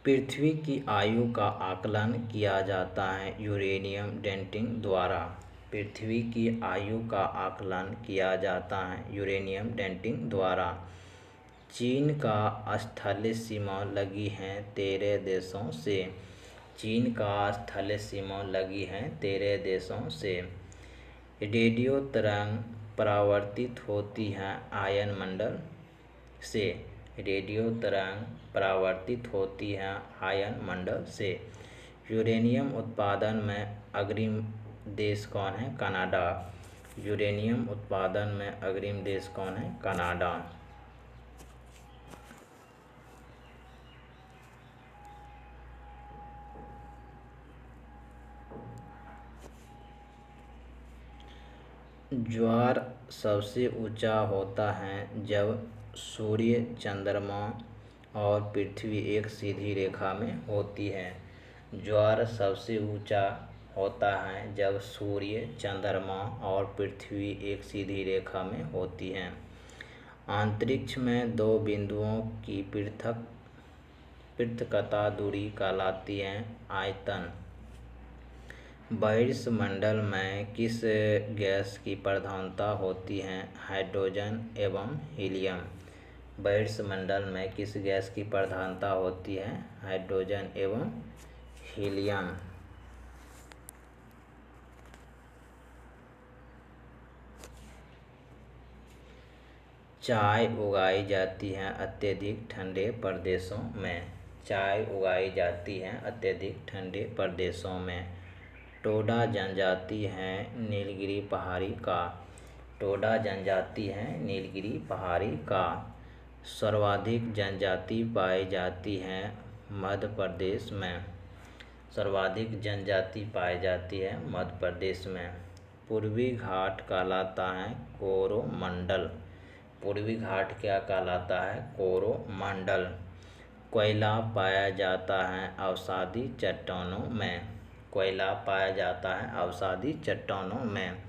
पृथ्वी की आयु का आकलन किया जाता है यूरेनियम डेटिंग द्वारा। पृथ्वी की आयु का आकलन किया जाता है यूरेनियम डेटिंग द्वारा। चीन का स्थलीय सीमा लगी है 13 देशों से। चीन का स्थलीय सीमा लगी है 13 देशों से। रेडियो तरंग परावर्तित होती है आयन मंडल से। रेडियो तरंग परावर्तित होती है आयन मंडल से। यूरेनियम उत्पादन में अग्रणी देश कौन है? कनाडा। यूरेनियम उत्पादन में अग्रणी देश कौन है? कनाडा। ज्वार सबसे ऊंचा होता है जब सूर्य, चंद्रमा और पृथ्वी एक सीधी रेखा में होती है। ज्वार सबसे ऊंचा होता है जब सूर्य, चंद्रमा और पृथ्वी एक सीधी रेखा में होती हैं। अंतरिक्ष में 2 बिंदुओं की पृथकता दूरी कहलाती है आयतन। बहिर्मंडल में किस गैस की प्रधानता होती है? हाइड्रोजन एवं हीलियम। बहिर्मंडल में किस गैस की प्रधानता होती है? हाइड्रोजन एवं हीलियम। चाय उगाई जाती है अत्यधिक ठंडे प्रदेशों में। चाय उगाई जाती है अत्यधिक ठंडे प्रदेशों में। टोडा जनजाति है नीलगिरी पहाड़ी का। टोडा जनजाति है नीलगिरी पहाड़ी का। सर्वाधिक जनजाति पाई जाती है मध्य प्रदेश में। सर्वाधिक जनजाति पाई जाती है मध्य प्रदेश में। पूर्वी घाट कहलाता है कोरोमंडल। पूर्वी घाट क्या कहलाता है? कोरोमंडल। कोयला पाया जाता है अवसादी चट्टानों में। कोयला पाया जाता है अवसादी चट्टानों में।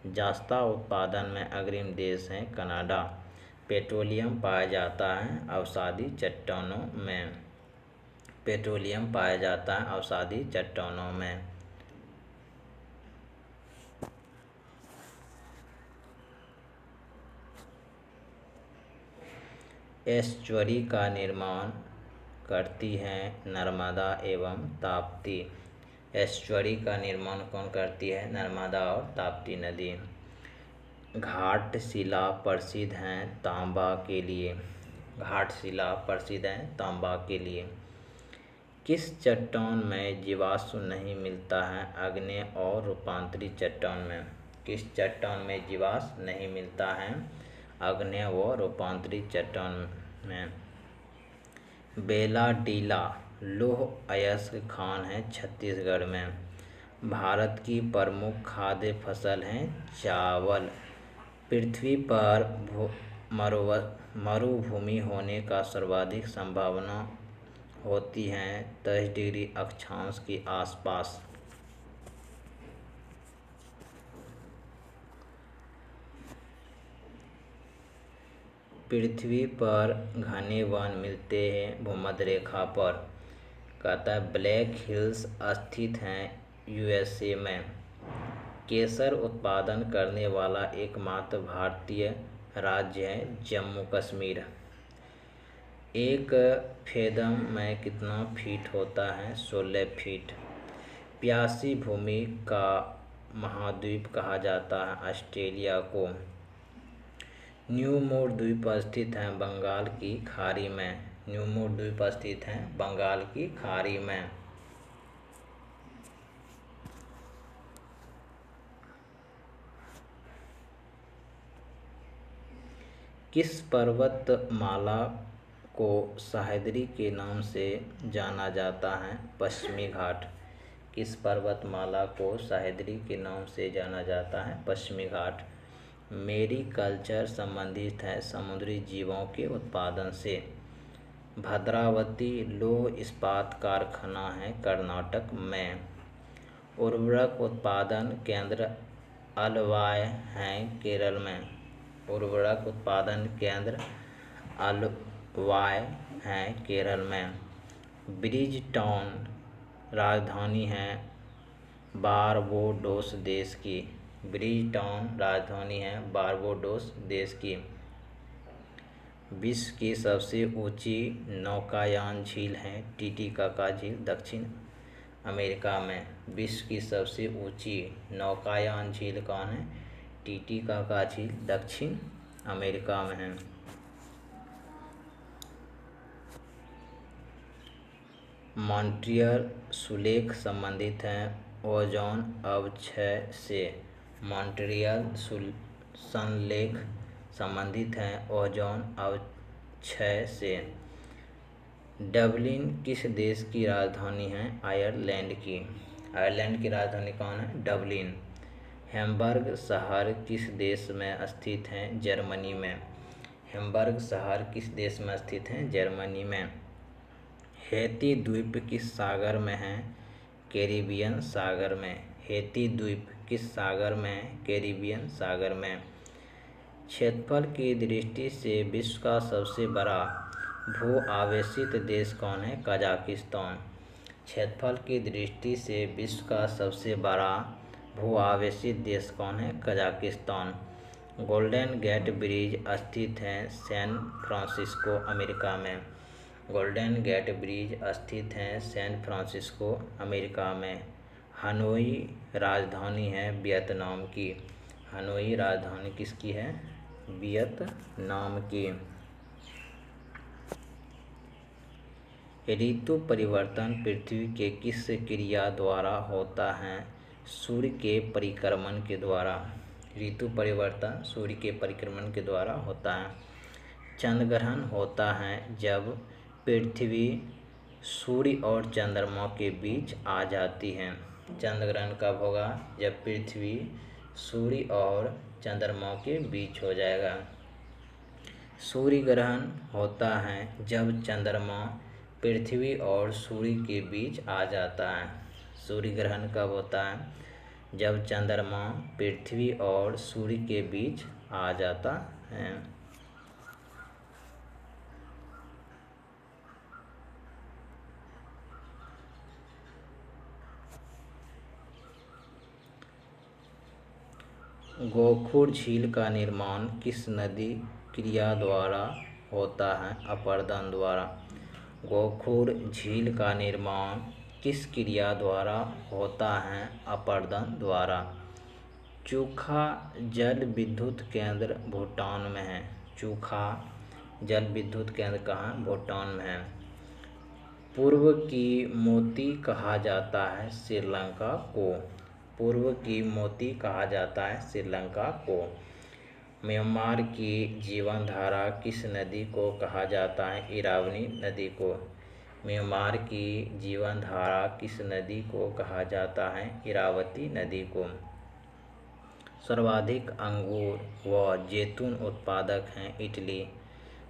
जस्ता उत्पादन में अग्रणी देश है कनाडा। पेट्रोलियम पाया जाता है अवसादी चट्टानों में। पेट्रोलियम पाया जाता है अवसादी चट्टानों में। एस्चुरी का निर्माण करती हैं नर्मदा एवं ताप्ती। एस्चुरी का निर्माण कौन करती है? नर्मदा और ताप्ती नदी। घाटशिला प्रसिद्ध हैं तांबा के लिए। घाटशिला प्रसिद्ध हैं तांबा के लिए। किस चट्टान में जीवाश्म नहीं मिलता है? आग्नेय और रूपांतरित चट्टान में। किस चट्टान में जीवाश्म नहीं मिलता है? आग्नेय व रूपांतरित चट्टान में। बेलाडीला लौह अयस्क खान है छत्तीसगढ़ में। भारत की प्रमुख खाद्य फसल है चावल। पृथ्वी पर मरुभूमि होने का सर्वाधिक संभावना होती है 10 डिग्री अक्षांश के आसपास। पृथ्वी पर घने वन मिलते हैं भूमध्य रेखा पर। कहता है ब्लैक हिल्स स्थित हैं यूएसए में। केसर उत्पादन करने वाला एकमात्र भारतीय राज्य है जम्मू कश्मीर। एक फेदम में कितना फीट होता है? 16 फीट। प्यासी भूमि का महाद्वीप कहा जाता है ऑस्ट्रेलिया को। न्यू मोर द्वीप स्थित है बंगाल की खाड़ी में। न्यू मोर द्वीप स्थित है बंगाल की खाड़ी में। किस पर्वतमाला को सह्याद्री के नाम से जाना जाता है? पश्चिमी घाट। किस पर्वतमाला को सह्याद्री के नाम से जाना जाता है? पश्चिमी घाट। मेरिकल्चर संबंधित है समुद्री जीवों के उत्पादन से। भद्रावती लौह इस्पात कारखाना है कर्नाटक में। उर्वरक उत्पादन केंद्र अलवाय हैं केरल में। उर्वरक उत्पादन केंद्र अलवाय हैं केरल में। ब्रिज टाउन राजधानी है बारबोडोस देश की। ब्रिज टाउन राजधानी है बारबोडोस देश की। विश्व की सबसे ऊंची नौकायान झील है टीटीकाका झील दक्षिण अमेरिका में। विश्व की सबसे ऊंची नौकायान झील कौन है? टीटीकाका झील दक्षिण अमेरिका में है। मॉन्ट्रियल सुलेख संबंधित हैं ओजोन अवक्षय से। मॉन्ट्रियल संलेख संबंधित हैं ओजोन अवक्षय से। डबलिन किस देश की राजधानी है? आयरलैंड की। आयरलैंड की राजधानी कौन है? डबलिन। हैम्बर्ग शहर किस देश में स्थित है? जर्मनी में। हैम्बर्ग शहर किस देश में स्थित है? जर्मनी में। हैती द्वीप किस सागर में है? कैरिबियन सागर में। हैती द्वीप किस सागर में? कैरिबियन सागर में। क्षेत्रफल की दृष्टि से विश्व का सबसे बड़ा भू आवेशित देश कौन है? कजाकिस्तान। क्षेत्रफल की दृष्टि से विश्व का सबसे बड़ा भू आवेशित देश कौन है? कजाकिस्तान। गोल्डन गेट ब्रिज स्थित है सैन फ्रांसिस्को अमेरिका में। गोल्डन गेट ब्रिज स्थित है सैन फ्रांसिस्को अमेरिका में। हनोई राजधानी है वियतनाम की। हनोई राजधानी किसकी है? वियतनाम की। ऋतु परिवर्तन पृथ्वी के किस क्रिया द्वारा होता है? सूर्य के परिक्रमण के द्वारा। ऋतु परिवर्तन सूर्य के परिक्रमण के द्वारा होता है। चंद्रग्रहण होता है जब पृथ्वी सूर्य और चंद्रमा के बीच आ जाती है। चंद्रग्रहण कब होगा? जब पृथ्वी सूर्य और चंद्रमा के बीच हो जाएगा। सूर्य ग्रहण होता है जब चंद्रमा पृथ्वी और सूर्य के बीच आ जाता है। सूर्य ग्रहण कब होता है? जब चंद्रमा पृथ्वी और सूर्य के बीच आ जाता है। गोखुर झील का निर्माण किस नदी क्रिया द्वारा होता है? अपरदन द्वारा। गोखुर झील का निर्माण किस क्रिया द्वारा होता है? अपरदन द्वारा। चूखा जल विद्युत केंद्र भूटान में है। चूखा जल विद्युत केंद्र कहाँ? भूटान में है। पूर्व की मोती कहा जाता है श्रीलंका को। पूर्व की मोती कहा जाता है श्रीलंका को। म्यांमार की जीवन धारा किस नदी को कहा जाता है? इरावती नदी को। म्यांमार की जीवन धारा किस नदी को कहा जाता है? इरावती नदी को। सर्वाधिक अंगूर व जैतून उत्पादक हैं इटली।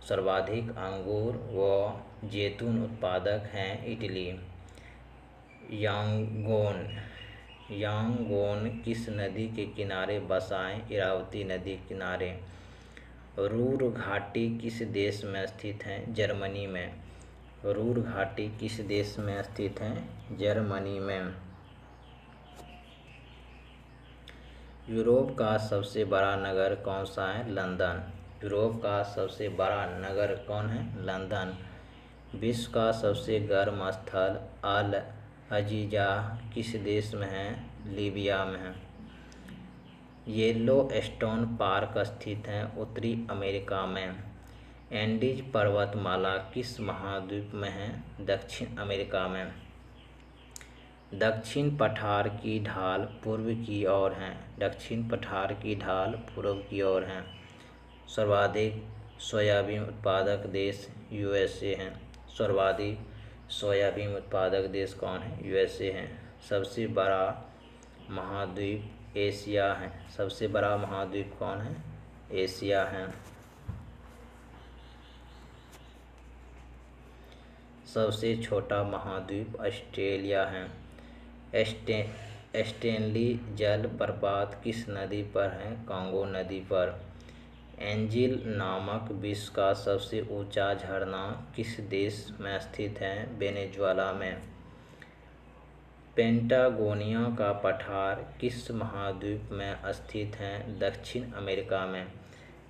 सर्वाधिक अंगूर व जैतून उत्पादक हैं इटली। यांगोन किस नदी के किनारे बसा है? इरावती नदी किनारे। रूर घाटी किस देश में स्थित है? जर्मनी में। रूर घाटी किस देश में स्थित है? जर्मनी में। यूरोप का सबसे बड़ा नगर कौन सा है? लंदन। यूरोप का सबसे बड़ा नगर कौन है? लंदन। विश्व का सबसे गर्म स्थल अल अजीजा किस देश में है? लीबिया में है। येलोस्टोन पार्क स्थित है उत्तरी अमेरिका में। एंडीज पर्वतमाला किस महाद्वीप में है? दक्षिण अमेरिका में। दक्षिण पठार की ढाल पूर्व की ओर है। दक्षिण पठार की ढाल पूर्व की ओर है। सर्वाधिक सोयाबीन उत्पादक देश यूएसए है। सर्वाधिक सोयाबीन उत्पादक देश कौन है? यूएसए है। सबसे बड़ा महाद्वीप एशिया है। सबसे बड़ा महाद्वीप कौन है? एशिया है। सबसे छोटा महाद्वीप ऑस्ट्रेलिया है। स्टेनली जल प्रपात किस नदी पर है? कांगो नदी पर। एंजिल नामक विश्व का सबसे ऊंचा झरना किस देश में स्थित है? वेनेजुएला में। पेंटागोनिया का पठार किस महाद्वीप में स्थित है? दक्षिण अमेरिका में।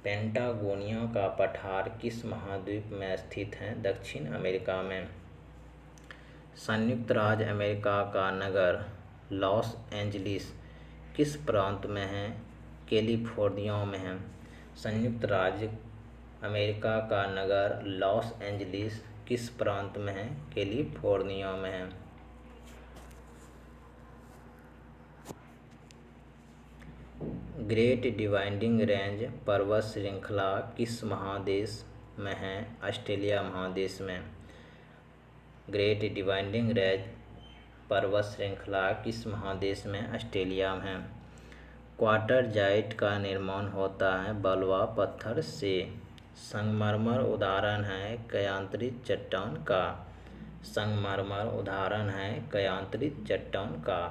पेंटागोनिया का पठार किस महाद्वीप में स्थित है? दक्षिण अमेरिका में। संयुक्त राज्य अमेरिका का नगर लॉस एंजलिस किस प्रांत में है? कैलिफोर्निया में है। संयुक्त राज्य अमेरिका का नगर लॉस एंजलिस किस प्रांत में है? कैलिफोर्निया में है। ग्रेट डिवाइडिंग रेंज पर्वत श्रृंखला किस महादेश में है? ऑस्ट्रेलिया महादेश में। ग्रेट डिवाइडिंग रेंज पर्वत श्रृंखला किस महादेश में? ऑस्ट्रेलिया में है। क्वार्टरजाइट का निर्माण होता है बलुआ पत्थर से। संगमरमर उदाहरण है कायांतरित चट्टान का। संगमरमर उदाहरण है कायांतरित चट्टान का।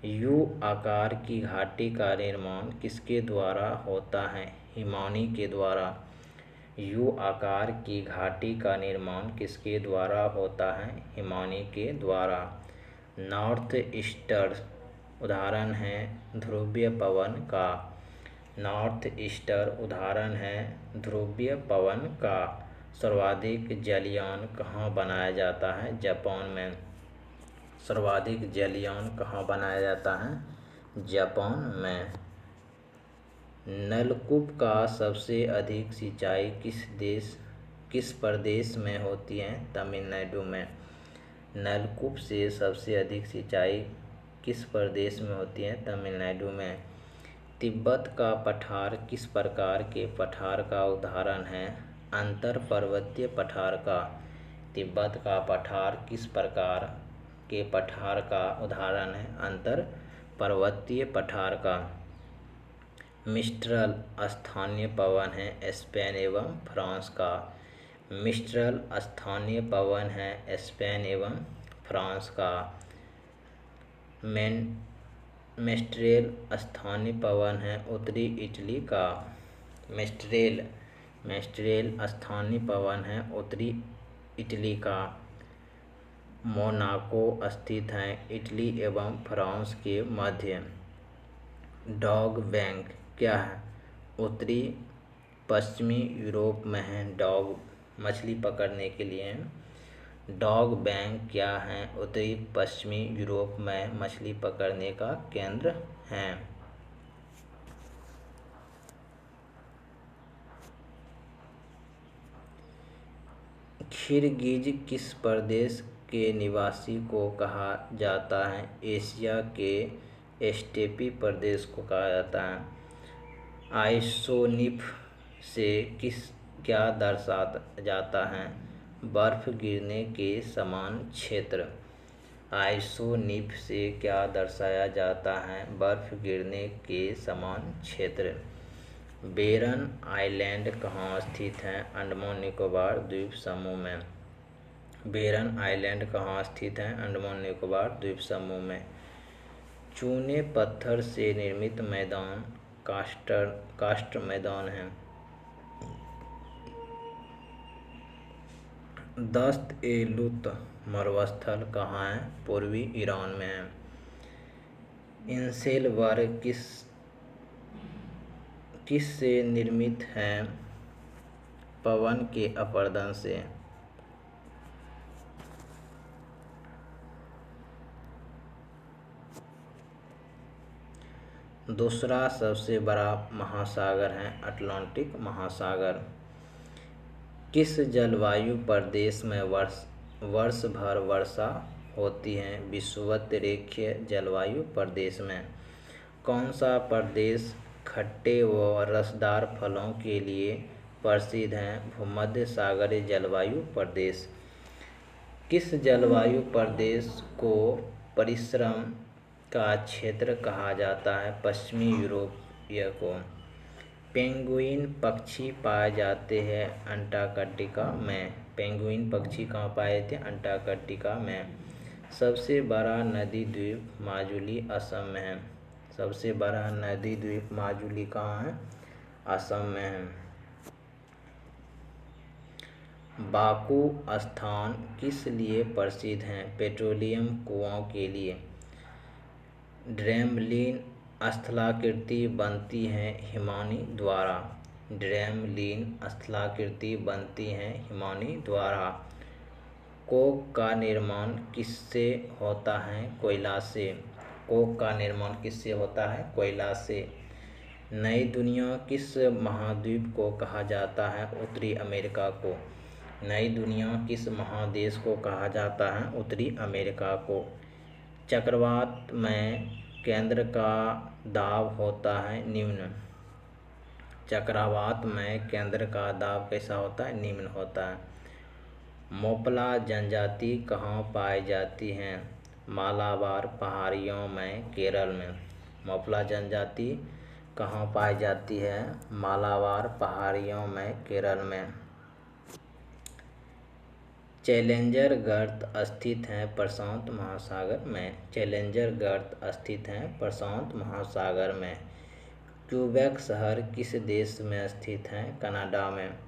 यू आकार की घाटी का निर्माण किसके द्वारा होता है? हिमानी के द्वारा। यू आकार की घाटी का निर्माण किसके द्वारा होता है? हिमानी के द्वारा। नॉर्थ ईस्टर उदाहरण है ध्रुवीय पवन का। नॉर्थ ईस्टर उदाहरण है ध्रुवीय पवन का। सर्वाधिक जलयान कहाँ बनाया जाता है? जापान में। सर्वाधिक जलयान कहाँ बनाया जाता है? जापान में। नलकूप का सबसे अधिक सिंचाई किस प्रदेश में होती है? तमिलनाडु में। नलकूप से सबसे अधिक सिंचाई किस प्रदेश में होती है? तमिलनाडु में। तिब्बत का पठार किस प्रकार के पठार का उदाहरण है? अंतर पर्वतीय पठार का। तिब्बत का पठार किस प्रकार के पठार का उदाहरण है? अंतर पर्वतीय पठार का। मिस्ट्रल स्थानीय पवन है स्पेन एवं फ्रांस का। मिस्ट्रल स्थानीय पवन है स्पेन एवं फ्रांस का। मेस्ट्रेल स्थानीय पवन है उत्तरी इटली का। मेस्ट्रेल स्थानीय पवन है उत्तरी इटली का। मोनाको स्थित है इटली एवं फ्रांस के मध्य। डॉग बैंक क्या है? उत्तरी पश्चिमी यूरोप में है। डॉग मछली पकड़ने के लिए। डॉग बैंक क्या है? उत्तरी पश्चिमी यूरोप में मछली पकड़ने का केंद्र है। किर्गिज किस प्रदेश के निवासी को कहा जाता है? एशिया के स्टेपी प्रदेश को कहा जाता है। आइसोनिफ से क्या दर्शाया जाता है? बर्फ गिरने के समान क्षेत्र। आइसोनिफ से क्या दर्शाया जाता है? बर्फ गिरने के समान क्षेत्र। बेरन आइलैंड कहाँ स्थित है? अंडमान निकोबार द्वीप समूह में। बेरन आइलैंड कहाँ स्थित है? अंडमान निकोबार द्वीप समूह में। चूने पत्थर से निर्मित मैदान कास्ट मैदान है। दस्त-ए-लुत मरुस्थल कहाँ है? पूर्वी ईरान में है। इंसेल वर्ग किस से निर्मित है? पवन के अपरदन से। दूसरा सबसे बड़ा महासागर है अटलांटिक महासागर। किस जलवायु प्रदेश में वर्ष भर वर्षा होती है? विषुवत-रेखीय जलवायु प्रदेश में। कौन सा प्रदेश खट्टे व रसदार फलों के लिए प्रसिद्ध है? भूमध्य सागरीय जलवायु प्रदेश। किस जलवायु प्रदेश को परिश्रम का क्षेत्र कहा जाता है? पश्चिमी यूरोपीय को। पेंगुइन पक्षी पाए जाते हैं अंटार्कटिका में। पेंगुइन पक्षी कहाँ पाए जाते हैं? अंटार्कटिका में। सबसे बड़ा नदी द्वीप माजुली असम में है। सबसे बड़ा नदी द्वीप माजुली कहाँ है? असम में है। बाकू स्थान किस लिए प्रसिद्ध है? पेट्रोलियम कुओं के लिए। ड्रेमलिन स्थलाकृति बनती है हिमानी द्वारा। ड्रेमलिन स्थलाकृति बनती है हिमानी द्वारा। कोक का निर्माण किससे होता है? कोयला से। कोक का निर्माण किससे होता है? कोयला से। नई दुनिया किस महाद्वीप को कहा जाता है? उत्तरी अमेरिका को। नई दुनिया किस महादेश को कहा जाता है? उत्तरी अमेरिका को। चक्रवात में केंद्र का दाब होता है निम्न। चक्रवात में केंद्र का दाब कैसा होता है? निम्न होता है। मोपला जनजाति कहाँ पाई जाती है? मालाबार पहाड़ियों में, केरल में। मोपला जनजाति कहाँ पाई जाती है? मालाबार पहाड़ियों में, केरल में। चैलेंजर गर्त स्थित है प्रशांत महासागर में। चैलेंजर गर्त स्थित है प्रशांत महासागर में। क्यूबेक शहर किस देश में स्थित है? कनाडा में।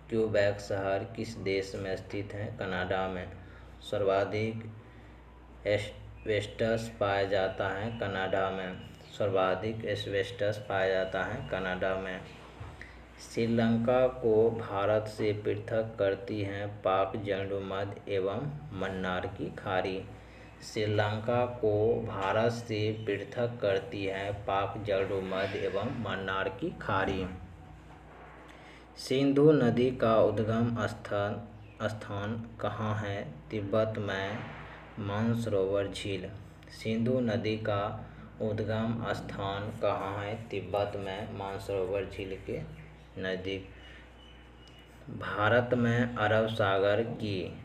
क्यूबेक शहर किस देश में स्थित है? कनाडा में। सर्वाधिक एस्बेस्टस पाया जाता है कनाडा में। सर्वाधिक एस्बेस्टस पाया जाता है कनाडा में। श्रीलंका को भारत से पृथक करती हैं पाक जलमध्य एवं मन्नार की खाड़ी। श्रीलंका को भारत से पृथक करती है पाक जलमध्य एवं मन्नार की खाड़ी। सिंधु नदी का उद्गम स्थान कहाँ है? तिब्बत में मानसरोवर झील। सिंधु नदी का उद्गम स्थान कहाँ है? तिब्बत में मानसरोवर झील के नज़दीक। भारत में अरब सागर की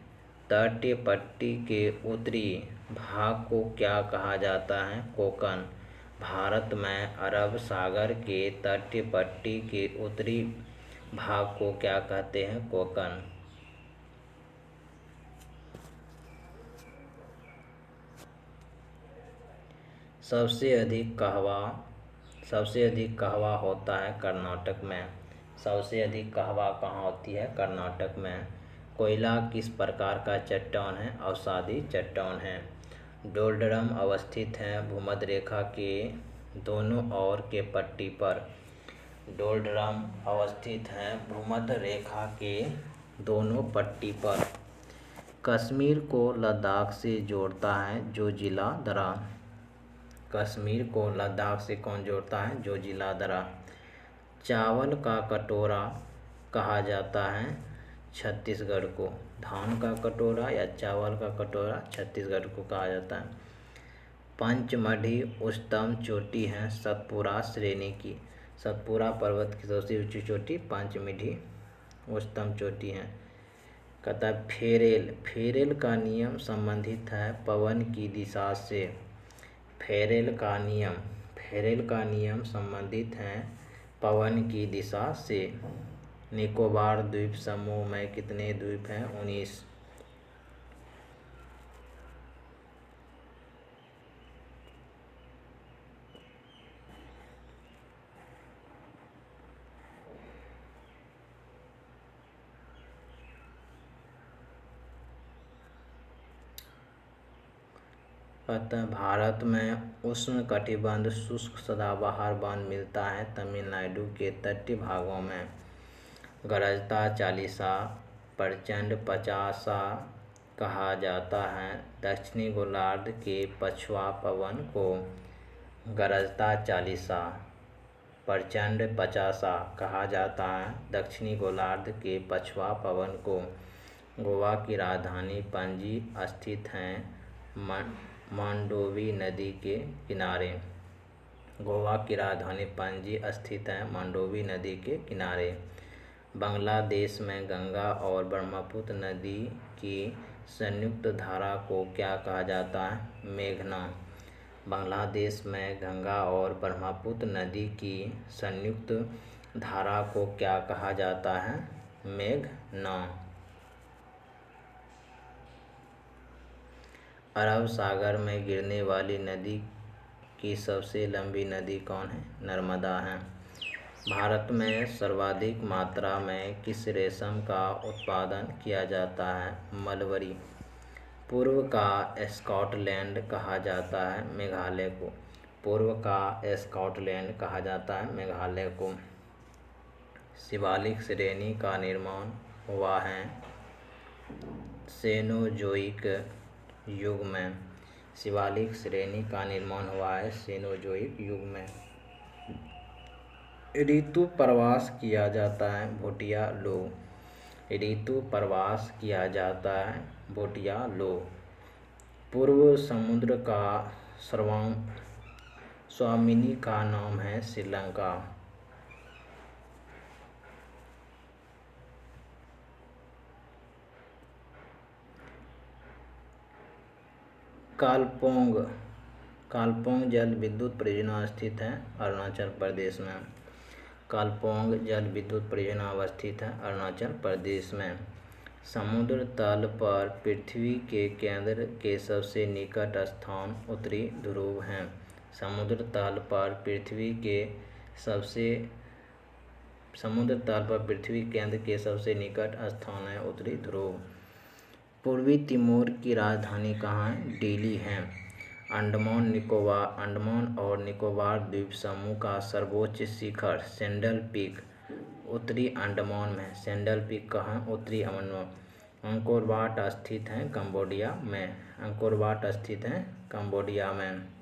तटीय पट्टी के उत्तरी भाग को क्या कहा जाता है? कोंकण। भारत में अरब सागर के तटीय पट्टी के उत्तरी भाग को क्या कहते हैं? कोकन। सबसे अधिक कहवा होता है कर्नाटक में। सबसे अधिक कहवा कहाँ होती है? कर्नाटक में। कोयला किस प्रकार का चट्टान है? अवसादी चट्टान है। डोलड्रम अवस्थित है भूमध्य रेखा के दोनों ओर के पट्टी पर। डोलड्रम अवस्थित है भूमध्य रेखा के दोनों पट्टी पर। कश्मीर को लद्दाख से जोड़ता है जोजिला दर्रा। कश्मीर को लद्दाख से कौन जोड़ता है? जोजिला दर्रा। चावल का कटोरा कहा जाता है छत्तीसगढ़ को। धान का कटोरा या चावल का कटोरा छत्तीसगढ़ को कहा जाता है। पंचमढ़ी उच्चतम चोटी है सतपुरा श्रेणी की। सतपुरा पर्वत की सबसे ऊंची चोटी पंचमढ़ी उच्चतम चोटी है। कहता है फेरेल का नियम संबंधित है पवन की दिशा से। फेरेल का नियम संबंधित है पवन की दिशा से। निकोबार द्वीप समूह में कितने द्वीप हैं? 19। अतः भारत में उष्णकटिबंध शुष्क सदाबहार वन मिलता है तमिलनाडु के तटीय भागों में। गरजता चालीसा प्रचंड पचासा कहा जाता है दक्षिणी गोलार्ध के पछुआ पवन को। गरजता चालीसा प्रचंड पचासा कहा जाता है दक्षिणी गोलार्ध के पछुआ पवन को। गोवा की राजधानी पणजी स्थित है मांडोवी नदी के किनारे। गोवा की राजधानी पणजी स्थित है मांडोवी नदी के किनारे। बांग्लादेश में गंगा और ब्रह्मपुत्र नदी की संयुक्त धारा को क्या कहा जाता है? मेघना। बांग्लादेश में गंगा और ब्रह्मपुत्र नदी की संयुक्त धारा को क्या कहा जाता है? मेघना। अरब सागर में गिरने वाली नदी की सबसे लंबी नदी कौन है? नर्मदा है। भारत में सर्वाधिक मात्रा में किस रेशम का उत्पादन किया जाता है? मलबरी। पूर्व का स्कॉटलैंड कहा जाता है मेघालय को। पूर्व का स्कॉटलैंड कहा जाता है मेघालय को। शिवालिक श्रेणी का निर्माण हुआ है सेनोजोइक युग में। शिवालिक श्रेणी का निर्माण हुआ है सेनोजोइक युग में। ऋतु प्रवास किया जाता है भोटिया लो। ऋतु प्रवास किया जाता है भोटिया लो। पूर्व समुद्र का स्वामिनी का नाम है श्रीलंका। कालपोंग जल विद्युत परियोजना स्थित है अरुणाचल प्रदेश में। कालपोंग जल विद्युत परियोजना अवस्थित है अरुणाचल प्रदेश में। समुद्र तल पर पृथ्वी के केंद्र के सबसे निकट स्थान उत्तरी ध्रुव है। समुद्र तल पर पृथ्वी केंद्र के सबसे निकट स्थान है उत्तरी ध्रुव। पूर्वी तिमोर की राजधानी कहाँ है? दिल्ली है। अंडमान और निकोबार द्वीप समूह का सर्वोच्च शिखर सैंडल पीक उत्तरी अंडमान में। सैंडल पीक कहाँ? उत्तरी अंडमान। अंकोर वाट स्थित है कंबोडिया में। अंकोर वाट स्थित है कंबोडिया में।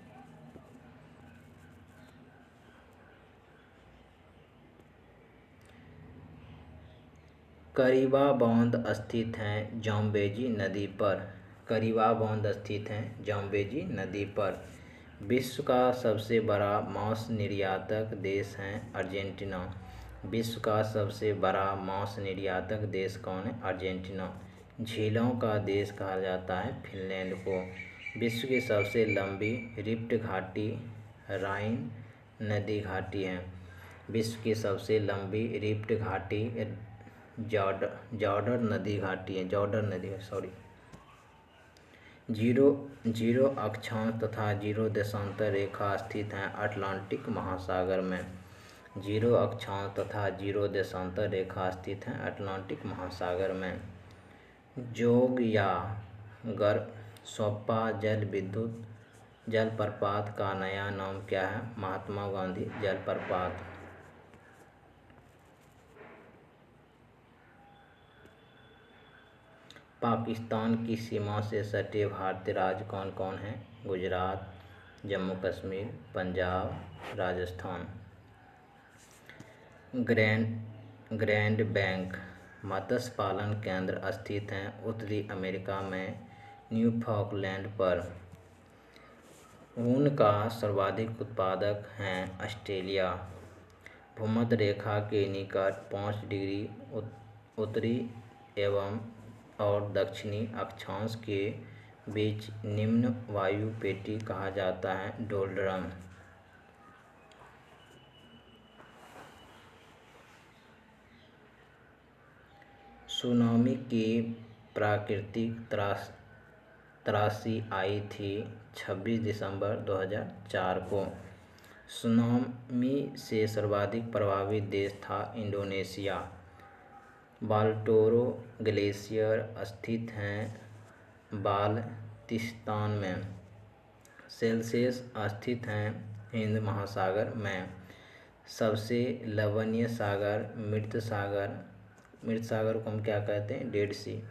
करीबा बांध स्थित है जाम्बेजी नदी पर। करीबा बांध स्थित है जाम्बेजी नदी पर। विश्व का सबसे बड़ा मांस निर्यातक देश है अर्जेंटीना। विश्व का सबसे बड़ा मांस निर्यातक देश कौन है? अर्जेंटीना। झीलों का देश कहा जाता है फिनलैंड को। विश्व की सबसे लंबी रिफ्ट घाटी राइन नदी घाटी है। विश्व की सबसे लंबी रिफ्ट घाटी जॉर्डन नदी घाटी है, जॉर्डन नदी है, सॉरी। जीरो अक्षांश तथा जीरो देशांतर रेखा स्थित हैं अटलांटिक महासागर में। जीरो अक्षांश तथा जीरो देशांतर रेखा स्थित हैं अटलांटिक महासागर में। जोग या गरसोप्पा जलविद्युत जलप्रपात का नया नाम क्या है? महात्मा गांधी जलप्रपात। पाकिस्तान की सीमा से सटे भारतीय राज्य कौन कौन हैं? गुजरात, जम्मू कश्मीर, पंजाब, राजस्थान। ग्रैंड बैंक मत्स्य पालन केंद्र स्थित हैं उत्तरी अमेरिका में न्यूफाउंडलैंड पर। ऊन का सर्वाधिक उत्पादक हैं ऑस्ट्रेलिया। भूमध्य रेखा के निकट 5 डिग्री उत्तरी एवं और दक्षिणी अक्षांश के बीच निम्न वायु पेटी कहा जाता है डोल्ड्रम। सुनामी की प्राकृतिक त्रासदी आई थी 26 दिसंबर 2004 को। सुनामी से सर्वाधिक प्रभावित देश था इंडोनेशिया। बाल्टोरो ग्लेशियर स्थित हैं बाल्टिस्तान में। सेल्सियस स्थित हैं हिंद महासागर में। सबसे लवणीय सागर मृत सागर को हम क्या कहते हैं? डेड सी।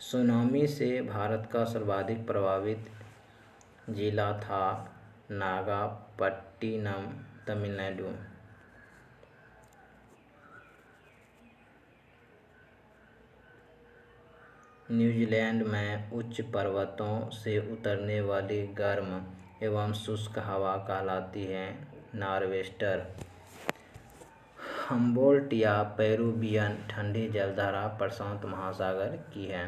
सुनामी से भारत का सर्वाधिक प्रभावित जिला था नागापट्टिनम, तमिलनाडु। न्यूजीलैंड में उच्च पर्वतों से उतरने वाली गर्म एवं शुष्क हवा कहलाती है नॉर्वेस्टर। हम्बोल्ट या पेरुवियन ठंडी जलधारा प्रशांत महासागर की है।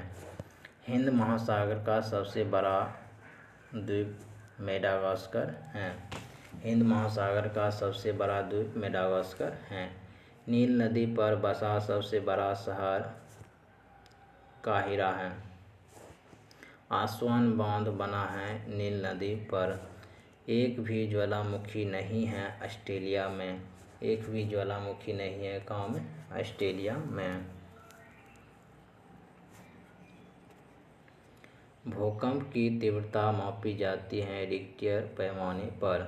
हिंद महासागर का सबसे बड़ा द्वीप मेडागास्कर है। हिंद महासागर का सबसे बड़ा द्वीप मेडागास्कर है। नील नदी पर बसा सबसे बड़ा शहर काहिरा है। आसवान बांध बना है नील नदी पर। एक भी ज्वालामुखी नहीं है ऑस्ट्रेलिया में। एक भी ज्वालामुखी नहीं है कहाँ में? ऑस्ट्रेलिया में। भूकंप की तीव्रता मापी जाती है रिक्टर पैमाने पर।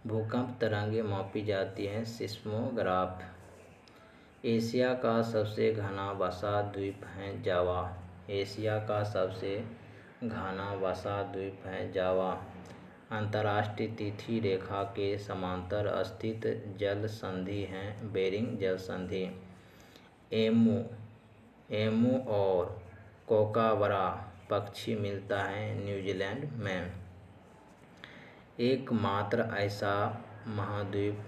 भूकंप तरंगें मापी जाती हैं सिस्मोग्राफ। एशिया का सबसे घना वसा द्वीप है जावा। एशिया का सबसे घना वसा द्वीप है जावा। अंतर्राष्ट्रीय तिथि रेखा के समांतर स्थित जल संधि है बेरिंग जल संधि। एमू और कोकाबरा पक्षी मिलता है न्यूजीलैंड में। एकमात्र ऐसा महाद्वीप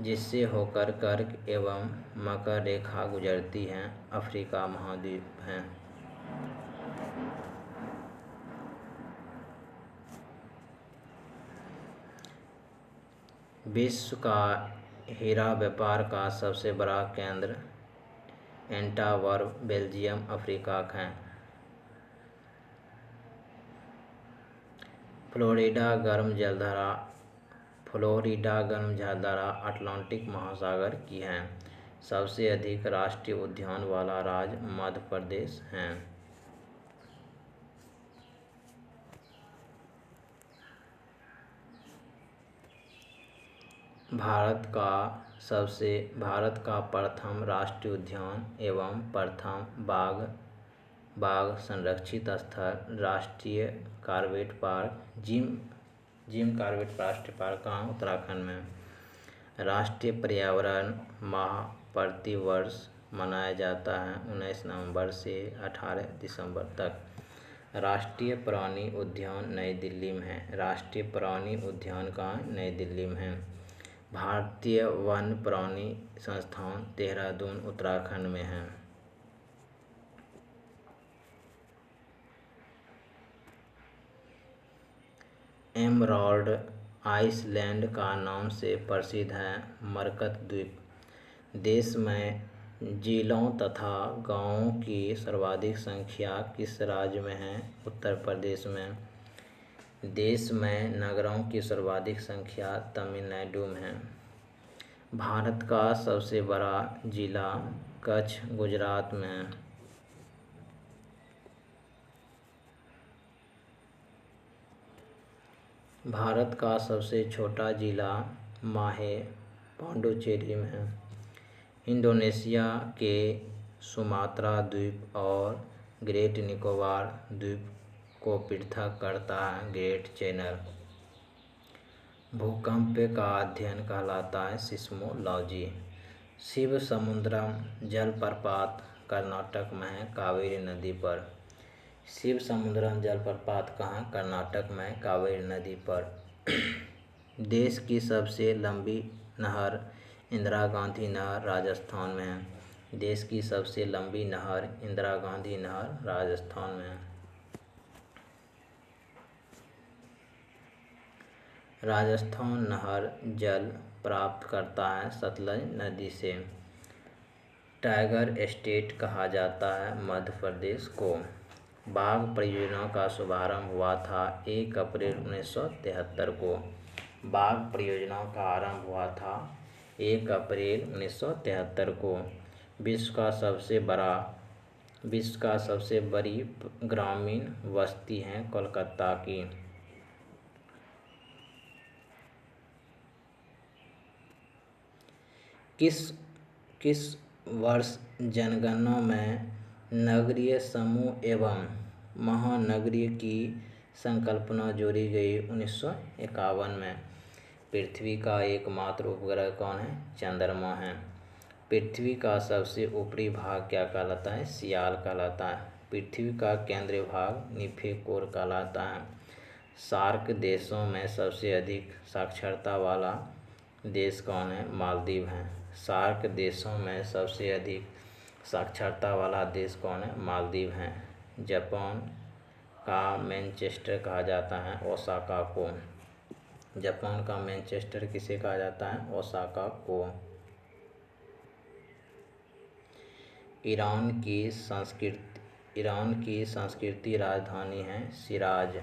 जिससे होकर कर्क एवं मकर रेखा गुजरती है अफ्रीका महाद्वीप है। विश्व का हीरा व्यापार का सबसे बड़ा केंद्र एंटवर्प बेल्जियम अफ्रीका है। फ्लोरिडा गर्म जलधारा अटलांटिक महासागर की है। सबसे अधिक राष्ट्रीय उद्यान वाला राज्य मध्य प्रदेश है। भारत का प्रथम राष्ट्रीय उद्यान एवं प्रथम बाघ संरक्षित स्थल राष्ट्रीय कॉर्बेट पार्क जिम कॉर्बेट राष्ट्रीय पार्क कहाँ? उत्तराखंड में। राष्ट्रीय पर्यावरण माह प्रतिवर्ष मनाया जाता है 19 नवंबर से 18 दिसंबर तक। राष्ट्रीय प्राणी उद्यान नई दिल्ली में है। राष्ट्रीय प्राणी उद्यान कहाँ? नई दिल्ली में है। भारतीय वन प्राणी संस्थान देहरादून उत्तराखंड में है। एमराल्ड आइसलैंड का नाम से प्रसिद्ध है मरकत द्वीप। देश में जिलों तथा गांवों की सर्वाधिक संख्या किस राज्य में है? उत्तर प्रदेश में। देश में नगरों की सर्वाधिक संख्या तमिलनाडु में है। भारत का सबसे बड़ा जिला कच्छ गुजरात में है। भारत का सबसे छोटा जिला माहे पांडुचेरी में है। इंडोनेशिया के सुमात्रा द्वीप और ग्रेट निकोबार द्वीप को पृथक करता है ग्रेट चैनल। भूकंप का अध्ययन कहलाता है सिस्मोलॉजी। शिव समुद्रम जलप्रपात कर्नाटक में है कावेरी नदी पर। शिव समुद्रम जलप्रपात कहाँ? कर्नाटक में कावेरी नदी पर। देश की सबसे लंबी नहर इंदिरा गांधी नहर राजस्थान में है। देश की सबसे लंबी नहर इंदिरा गांधी नहर राजस्थान में है। राजस्थान नहर जल प्राप्त करता है सतलज नदी से। टाइगर स्टेट कहा जाता है मध्य प्रदेश को। बाघ परियोजना का शुभारंभ हुआ था 1 अप्रैल 1973 को। बाघ परियोजना का आरंभ हुआ था 1 अप्रैल 1973 को। विश्व का सबसे बड़ी ग्रामीण बस्ती है कोलकाता की। किस वर्ष जनगणना में नगरीय समूह एवं महानगरीय की संकल्पना जोड़ी गई? 1951 में। पृथ्वी का एकमात्र उपग्रह कौन है? चंद्रमा है। पृथ्वी का सबसे ऊपरी भाग क्या कहलाता है? सियाल कहलाता है। पृथ्वी का केंद्रीय भाग निफेकोर कहलाता है। सार्क देशों में सबसे अधिक साक्षरता वाला देश कौन है? मालदीव है। सार्क देशों में सबसे अधिक साक्षरता वाला देश कौन है? मालदीव है। जापान का मैनचेस्टर कहा जाता है ओसाका को। जापान का मैनचेस्टर किसे कहा जाता है? ओसाका को। ईरान की संस्कृति राजधानी है शिराज।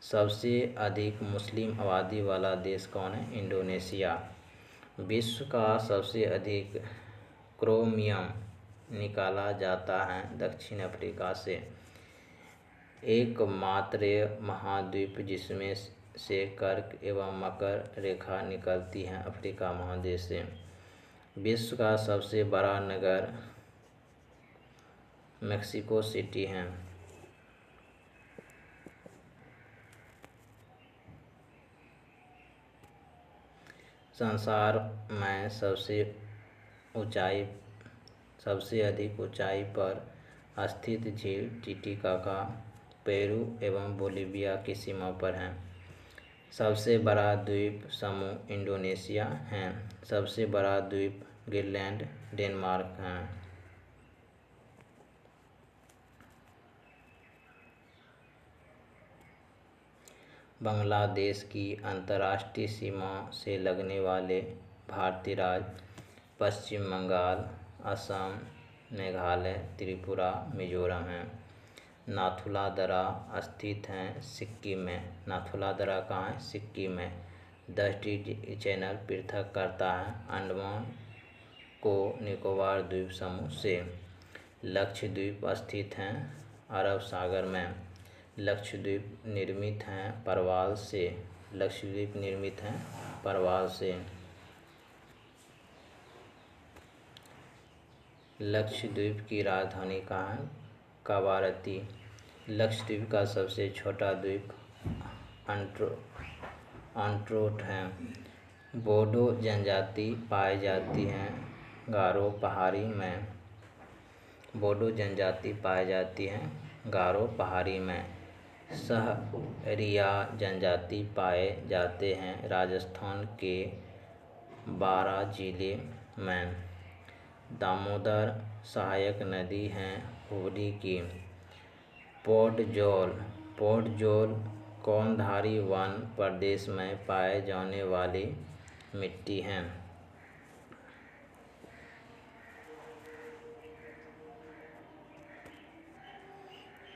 सबसे अधिक मुस्लिम आबादी वाला देश कौन है? इंडोनेशिया। विश्व का सबसे अधिक क्रोमियम निकाला जाता है दक्षिण अफ्रीका से। एकमात्र महाद्वीप जिसमें से कर्क एवं मकर रेखा निकलती है अफ्रीका महादेश से। विश्व का सबसे बड़ा नगर मेक्सिको सिटी है। संसार में सबसे अधिक ऊंचाई पर स्थित झील टिटिकाका पेरू एवं बोलिविया की सीमा पर है। सबसे बड़ा द्वीप समूह इंडोनेशिया है। सबसे बड़ा द्वीप ग्रीनलैंड डेनमार्क है। बांग्लादेश की अंतर्राष्ट्रीय सीमा से लगने वाले भारतीय राज्य पश्चिम बंगाल, असम, मेघालय, त्रिपुरा, मिजोरम हैं। नाथुला दर्रा स्थित है सिक्किम में। नाथुला दर्रा कहाँ है? सिक्किम में। 10 डिग्री चैनल पृथक करता है अंडमान को निकोबार द्वीप समूह से। लक्षद्वीप स्थित हैं अरब सागर में। लक्षद्वीप निर्मित हैं परवाल से। लक्षद्वीप निर्मित हैं परवाल से। लक्षद्वीप की राजधानी कहाँ है? कवारत्ती। लक्षद्वीप का सबसे छोटा द्वीप अंट्रोट है। बोडो जनजाति पाई जाती है गारो पहाड़ी में। बोडो जनजाति पाई जाती है गारो पहाड़ी में। सहरिया जनजाति पाए जाते हैं राजस्थान के 12 जिले में। दामोदर सहायक नदी है हुगली की। पोर्ट जोल कौनधारी वन प्रदेश में पाए जाने वाली मिट्टी हैं?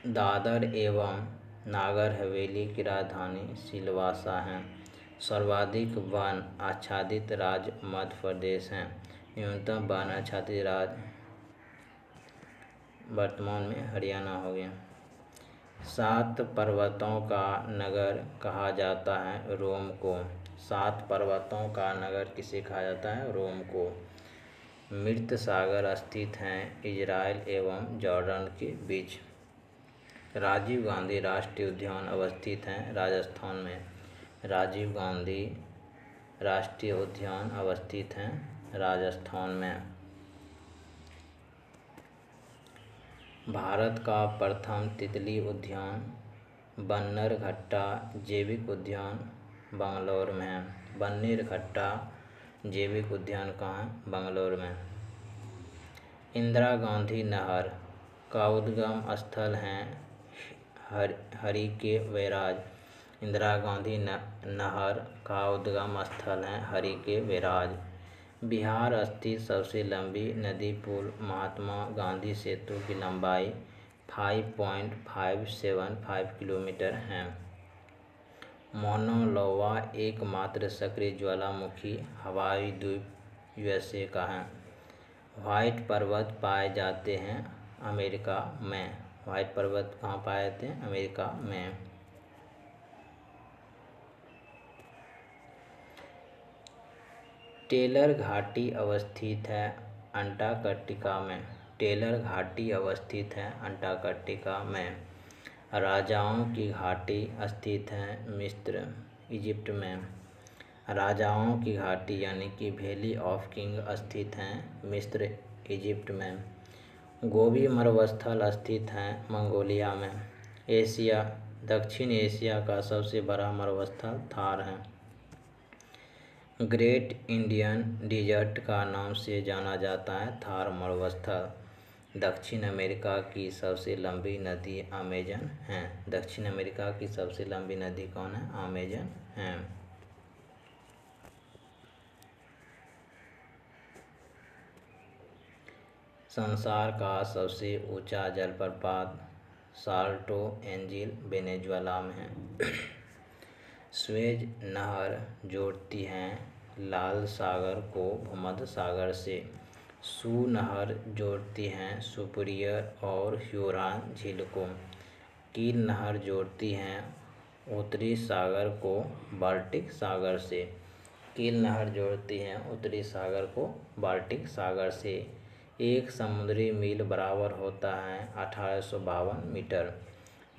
दादर एवं नागर हवेली की राजधानी सिलवासा है। सर्वाधिक वन आच्छादित राज्य मध्य प्रदेश है। न्यूनतम वन आच्छादित राज्य वर्तमान में हरियाणा हो गया। 7 पर्वतों का नगर कहा जाता है रोम को। 7 पर्वतों का नगर किसे कहा जाता है? रोम को। मृत सागर स्थित हैं इजराइल एवं जॉर्डन के बीच। राजीव गांधी राष्ट्रीय उद्यान अवस्थित हैं राजस्थान में। राजीव गांधी राष्ट्रीय उद्यान अवस्थित हैं राजस्थान में। भारत का प्रथम तितली उद्यान बन्नेरघट्टा जैविक उद्यान बंगलौर में है। बन्नेरघट्टा जैविक उद्यान कहाँ है? बंगलौर में। इंदिरा गांधी नहर का उद्गम स्थल है हरिके बैराज। इंदिरा गांधी नहर का उद्गम स्थल है हरिके बैराज। बिहार स्थित सबसे लंबी नदी पुल महात्मा गांधी सेतु की लंबाई 5.575 किलोमीटर है। मौना लोआ एकमात्र सक्रिय ज्वालामुखी हवाई द्वीप यूएसए का है। व्हाइट पर्वत पाए जाते हैं अमेरिका में। व्हाइट पर्वत कहाँ पाए जाते हैं? अमेरिका में। टेलर घाटी अवस्थित है अंटार्कटिका में। टेलर घाटी अवस्थित है अंटार्कटिका में। राजाओं की घाटी स्थित है मिस्र इजिप्ट में। राजाओं की घाटी यानी कि वैली ऑफ किंग स्थित हैं मिस्र इजिप्ट में। गोबी मरुस्थल स्थित हैं मंगोलिया में। एशिया दक्षिण एशिया का सबसे बड़ा मरुस्थल थार है। ग्रेट इंडियन डिजर्ट का नाम से जाना जाता है थार मरुस्थल। दक्षिण अमेरिका की सबसे लंबी नदी अमेजन है। दक्षिण अमेरिका की सबसे लंबी नदी कौन है? अमेजन है। संसार का सबसे ऊंचा जलप्रपात साल्टो एंजिल वेनेजुएला में है। स्वेज नहर जोड़ती है लाल सागर को भूमध्य सागर से। सू नहर जोड़ती है सुपीरियर और ह्यूरॉन झील को। कील नहर जोड़ती है उत्तरी सागर को बाल्टिक सागर से। कील नहर जोड़ती है उत्तरी सागर को बाल्टिक सागर से। एक समुद्री मील बराबर होता है 1852 मीटर।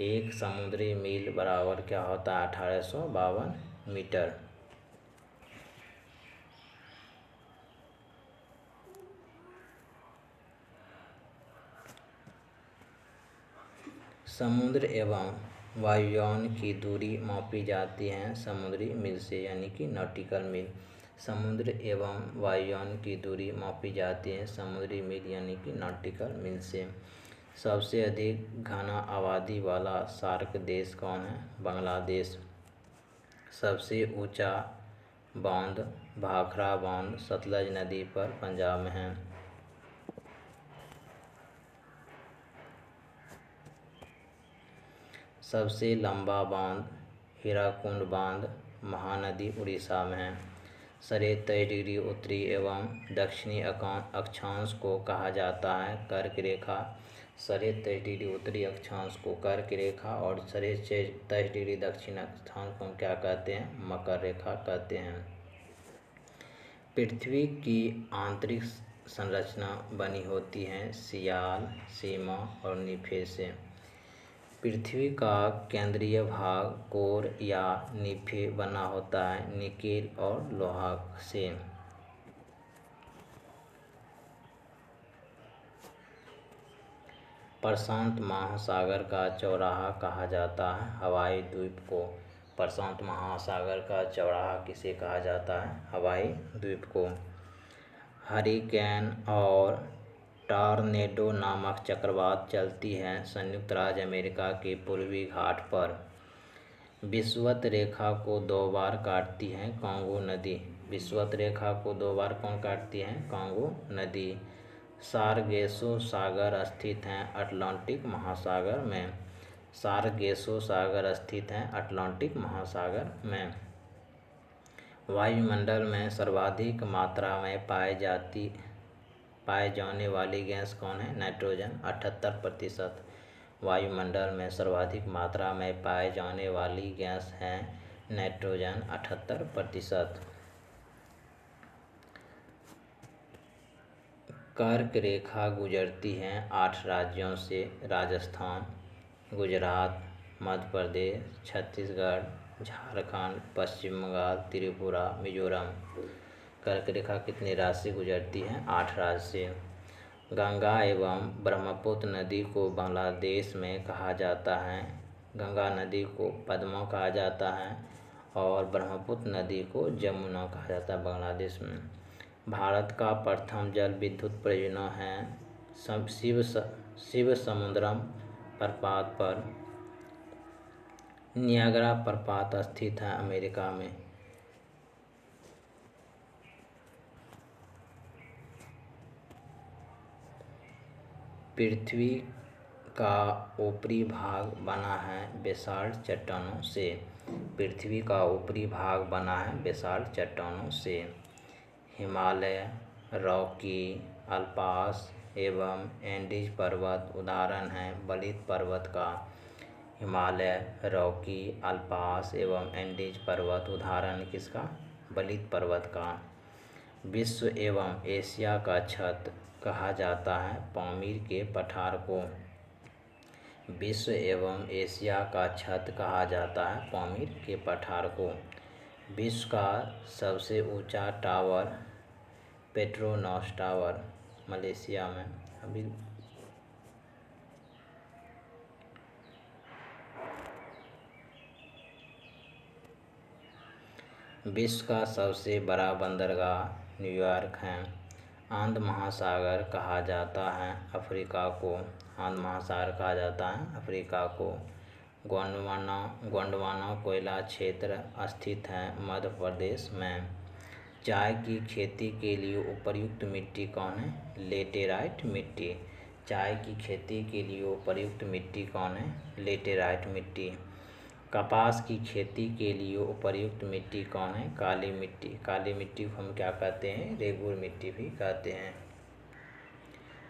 एक समुद्री मील बराबर क्या होता है? 1852 मीटर। समुद्र एवं वायुयान की दूरी मापी जाती है समुद्री मील से यानी कि नॉटिकल मील। समुद्र एवं वायुयान की दूरी मापी जाती है समुद्री मील यानी कि नॉटिकल मील से। सबसे अधिक घना आबादी वाला सार्क देश कौन है? बांग्लादेश। सबसे ऊंचा बांध भाखड़ा बांध सतलज नदी पर पंजाब में है। सबसे लंबा बांध हीराकुंड बांध महानदी उड़ीसा में है। 23.5 उत्तरी एवं दक्षिणी अक्षांश को कहा जाता है कर्क रेखा। 23.5 उत्तरी अक्षांश को कर्क रेखा और 23.5 दक्षिण अक्षांश को हम क्या कहते हैं? मकर रेखा कहते हैं। पृथ्वी की आंतरिक संरचना बनी होती है सियाल, सीमा और निफे से। पृथ्वी का केंद्रीय भाग कोर या निफे बना होता है निकेल और लोहा से। प्रशांत महासागर का चौराहा कहा जाता है हवाई द्वीप को। प्रशांत महासागर का चौराहा किसे कहा जाता है? हवाई द्वीप को। हरिकेन और टॉर्नेडो नामक चक्रवात चलती है संयुक्त राज्य अमेरिका के पूर्वी घाट पर। विषुवत रेखा को 2 बार काटती है कांगो नदी। विषुवत रेखा को 2 बार कौन काटती है? कांगो नदी। सारगेसो सागर स्थित है अटलांटिक महासागर में। सारगेसो सागर स्थित है अटलांटिक महासागर में। वायुमंडल में सर्वाधिक मात्रा में पाए जाने वाली गैस कौन है? नाइट्रोजन 78%। वायुमंडल में सर्वाधिक मात्रा में पाए जाने वाली गैस है नाइट्रोजन 78%। कर्क रेखा गुजरती है 8 राज्यों से। राजस्थान, गुजरात, मध्य प्रदेश, छत्तीसगढ़, झारखंड, पश्चिम बंगाल, त्रिपुरा, मिजोरम। कर्क रेखा कितने राज्य से गुजरती है? 8 राज्य से। गंगा एवं ब्रह्मपुत्र नदी को बांग्लादेश में कहा जाता है। गंगा नदी को पद्मा कहा जाता है और ब्रह्मपुत्र नदी को जमुना कहा जाता है बांग्लादेश में। भारत का प्रथम जल विद्युत परियोजना है शिव समुद्रम प्रपात पर। नियाग्रा प्रपात स्थित है अमेरिका में। पृथ्वी का ऊपरी भाग बना है बेसाल्ट चट्टानों से। पृथ्वी का ऊपरी भाग बना है बेसाल्ट चट्टानों से। हिमालय, रॉकी, अल्पास एवं एंडीज पर्वत उदाहरण हैं बलित पर्वत का। हिमालय, रॉकी, अल्पास एवं एंडीज पर्वत उदाहरण किसका? बलित पर्वत का। विश्व एवं एशिया का छत कहा जाता है पामीर के पठार को। विश्व एवं एशिया का छत कहा जाता है पामीर के पठार को। विश्व का सबसे ऊंचा टावर पेट्रोनास टावर मलेशिया में। अभी विश्व का सबसे बड़ा बंदरगाह न्यूयॉर्क है। आंध्र महासागर कहा जाता है अफ्रीका को। आंध्र महासागर कहा जाता है अफ्रीका को। गोंडवाना कोयला क्षेत्र स्थित है मध्य प्रदेश में। चाय की खेती के लिए उपयुक्त मिट्टी कौन है? लेटेराइट मिट्टी। चाय की खेती के लिए उपयुक्त मिट्टी कौन है? लेटेराइट मिट्टी। कपास की खेती के लिए उपयुक्त मिट्टी कौन है? काली मिट्टी। काली मिट्टी को हम क्या कहते हैं? रेगुर मिट्टी भी कहते हैं।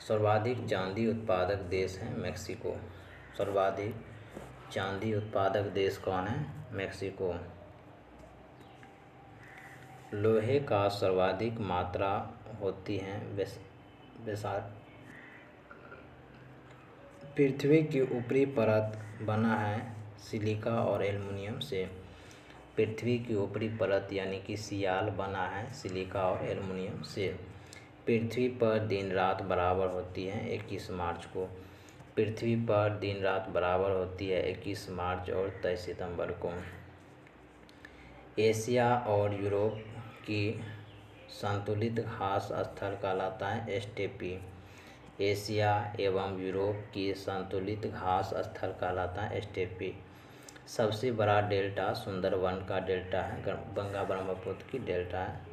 सर्वाधिक चांदी उत्पादक देश है मेक्सिको। सर्वाधिक चांदी उत्पादक देश कौन है? मेक्सिको। लोहे का सर्वाधिक मात्रा होती है बेसाल्ट। पृथ्वी की ऊपरी परत बना है सिलिका और एल्युमिनियम से। पृथ्वी की ऊपरी परत यानी कि सियाल बना है सिलिका और एल्युमिनियम से। पृथ्वी पर दिन रात बराबर होती है 21 मार्च को। पृथ्वी पर दिन रात बराबर होती है 21 मार्च और 23 सितंबर को। एशिया और यूरोप की संतुलित घास स्थल कहलाता है एस्टेपी। एशिया एवं यूरोप की संतुलित घास स्थल कहलाता है एस्टेपी। सबसे बड़ा डेल्टा सुंदरवन का डेल्टा है। गंगा ब्रह्मपुत्र की डेल्टा है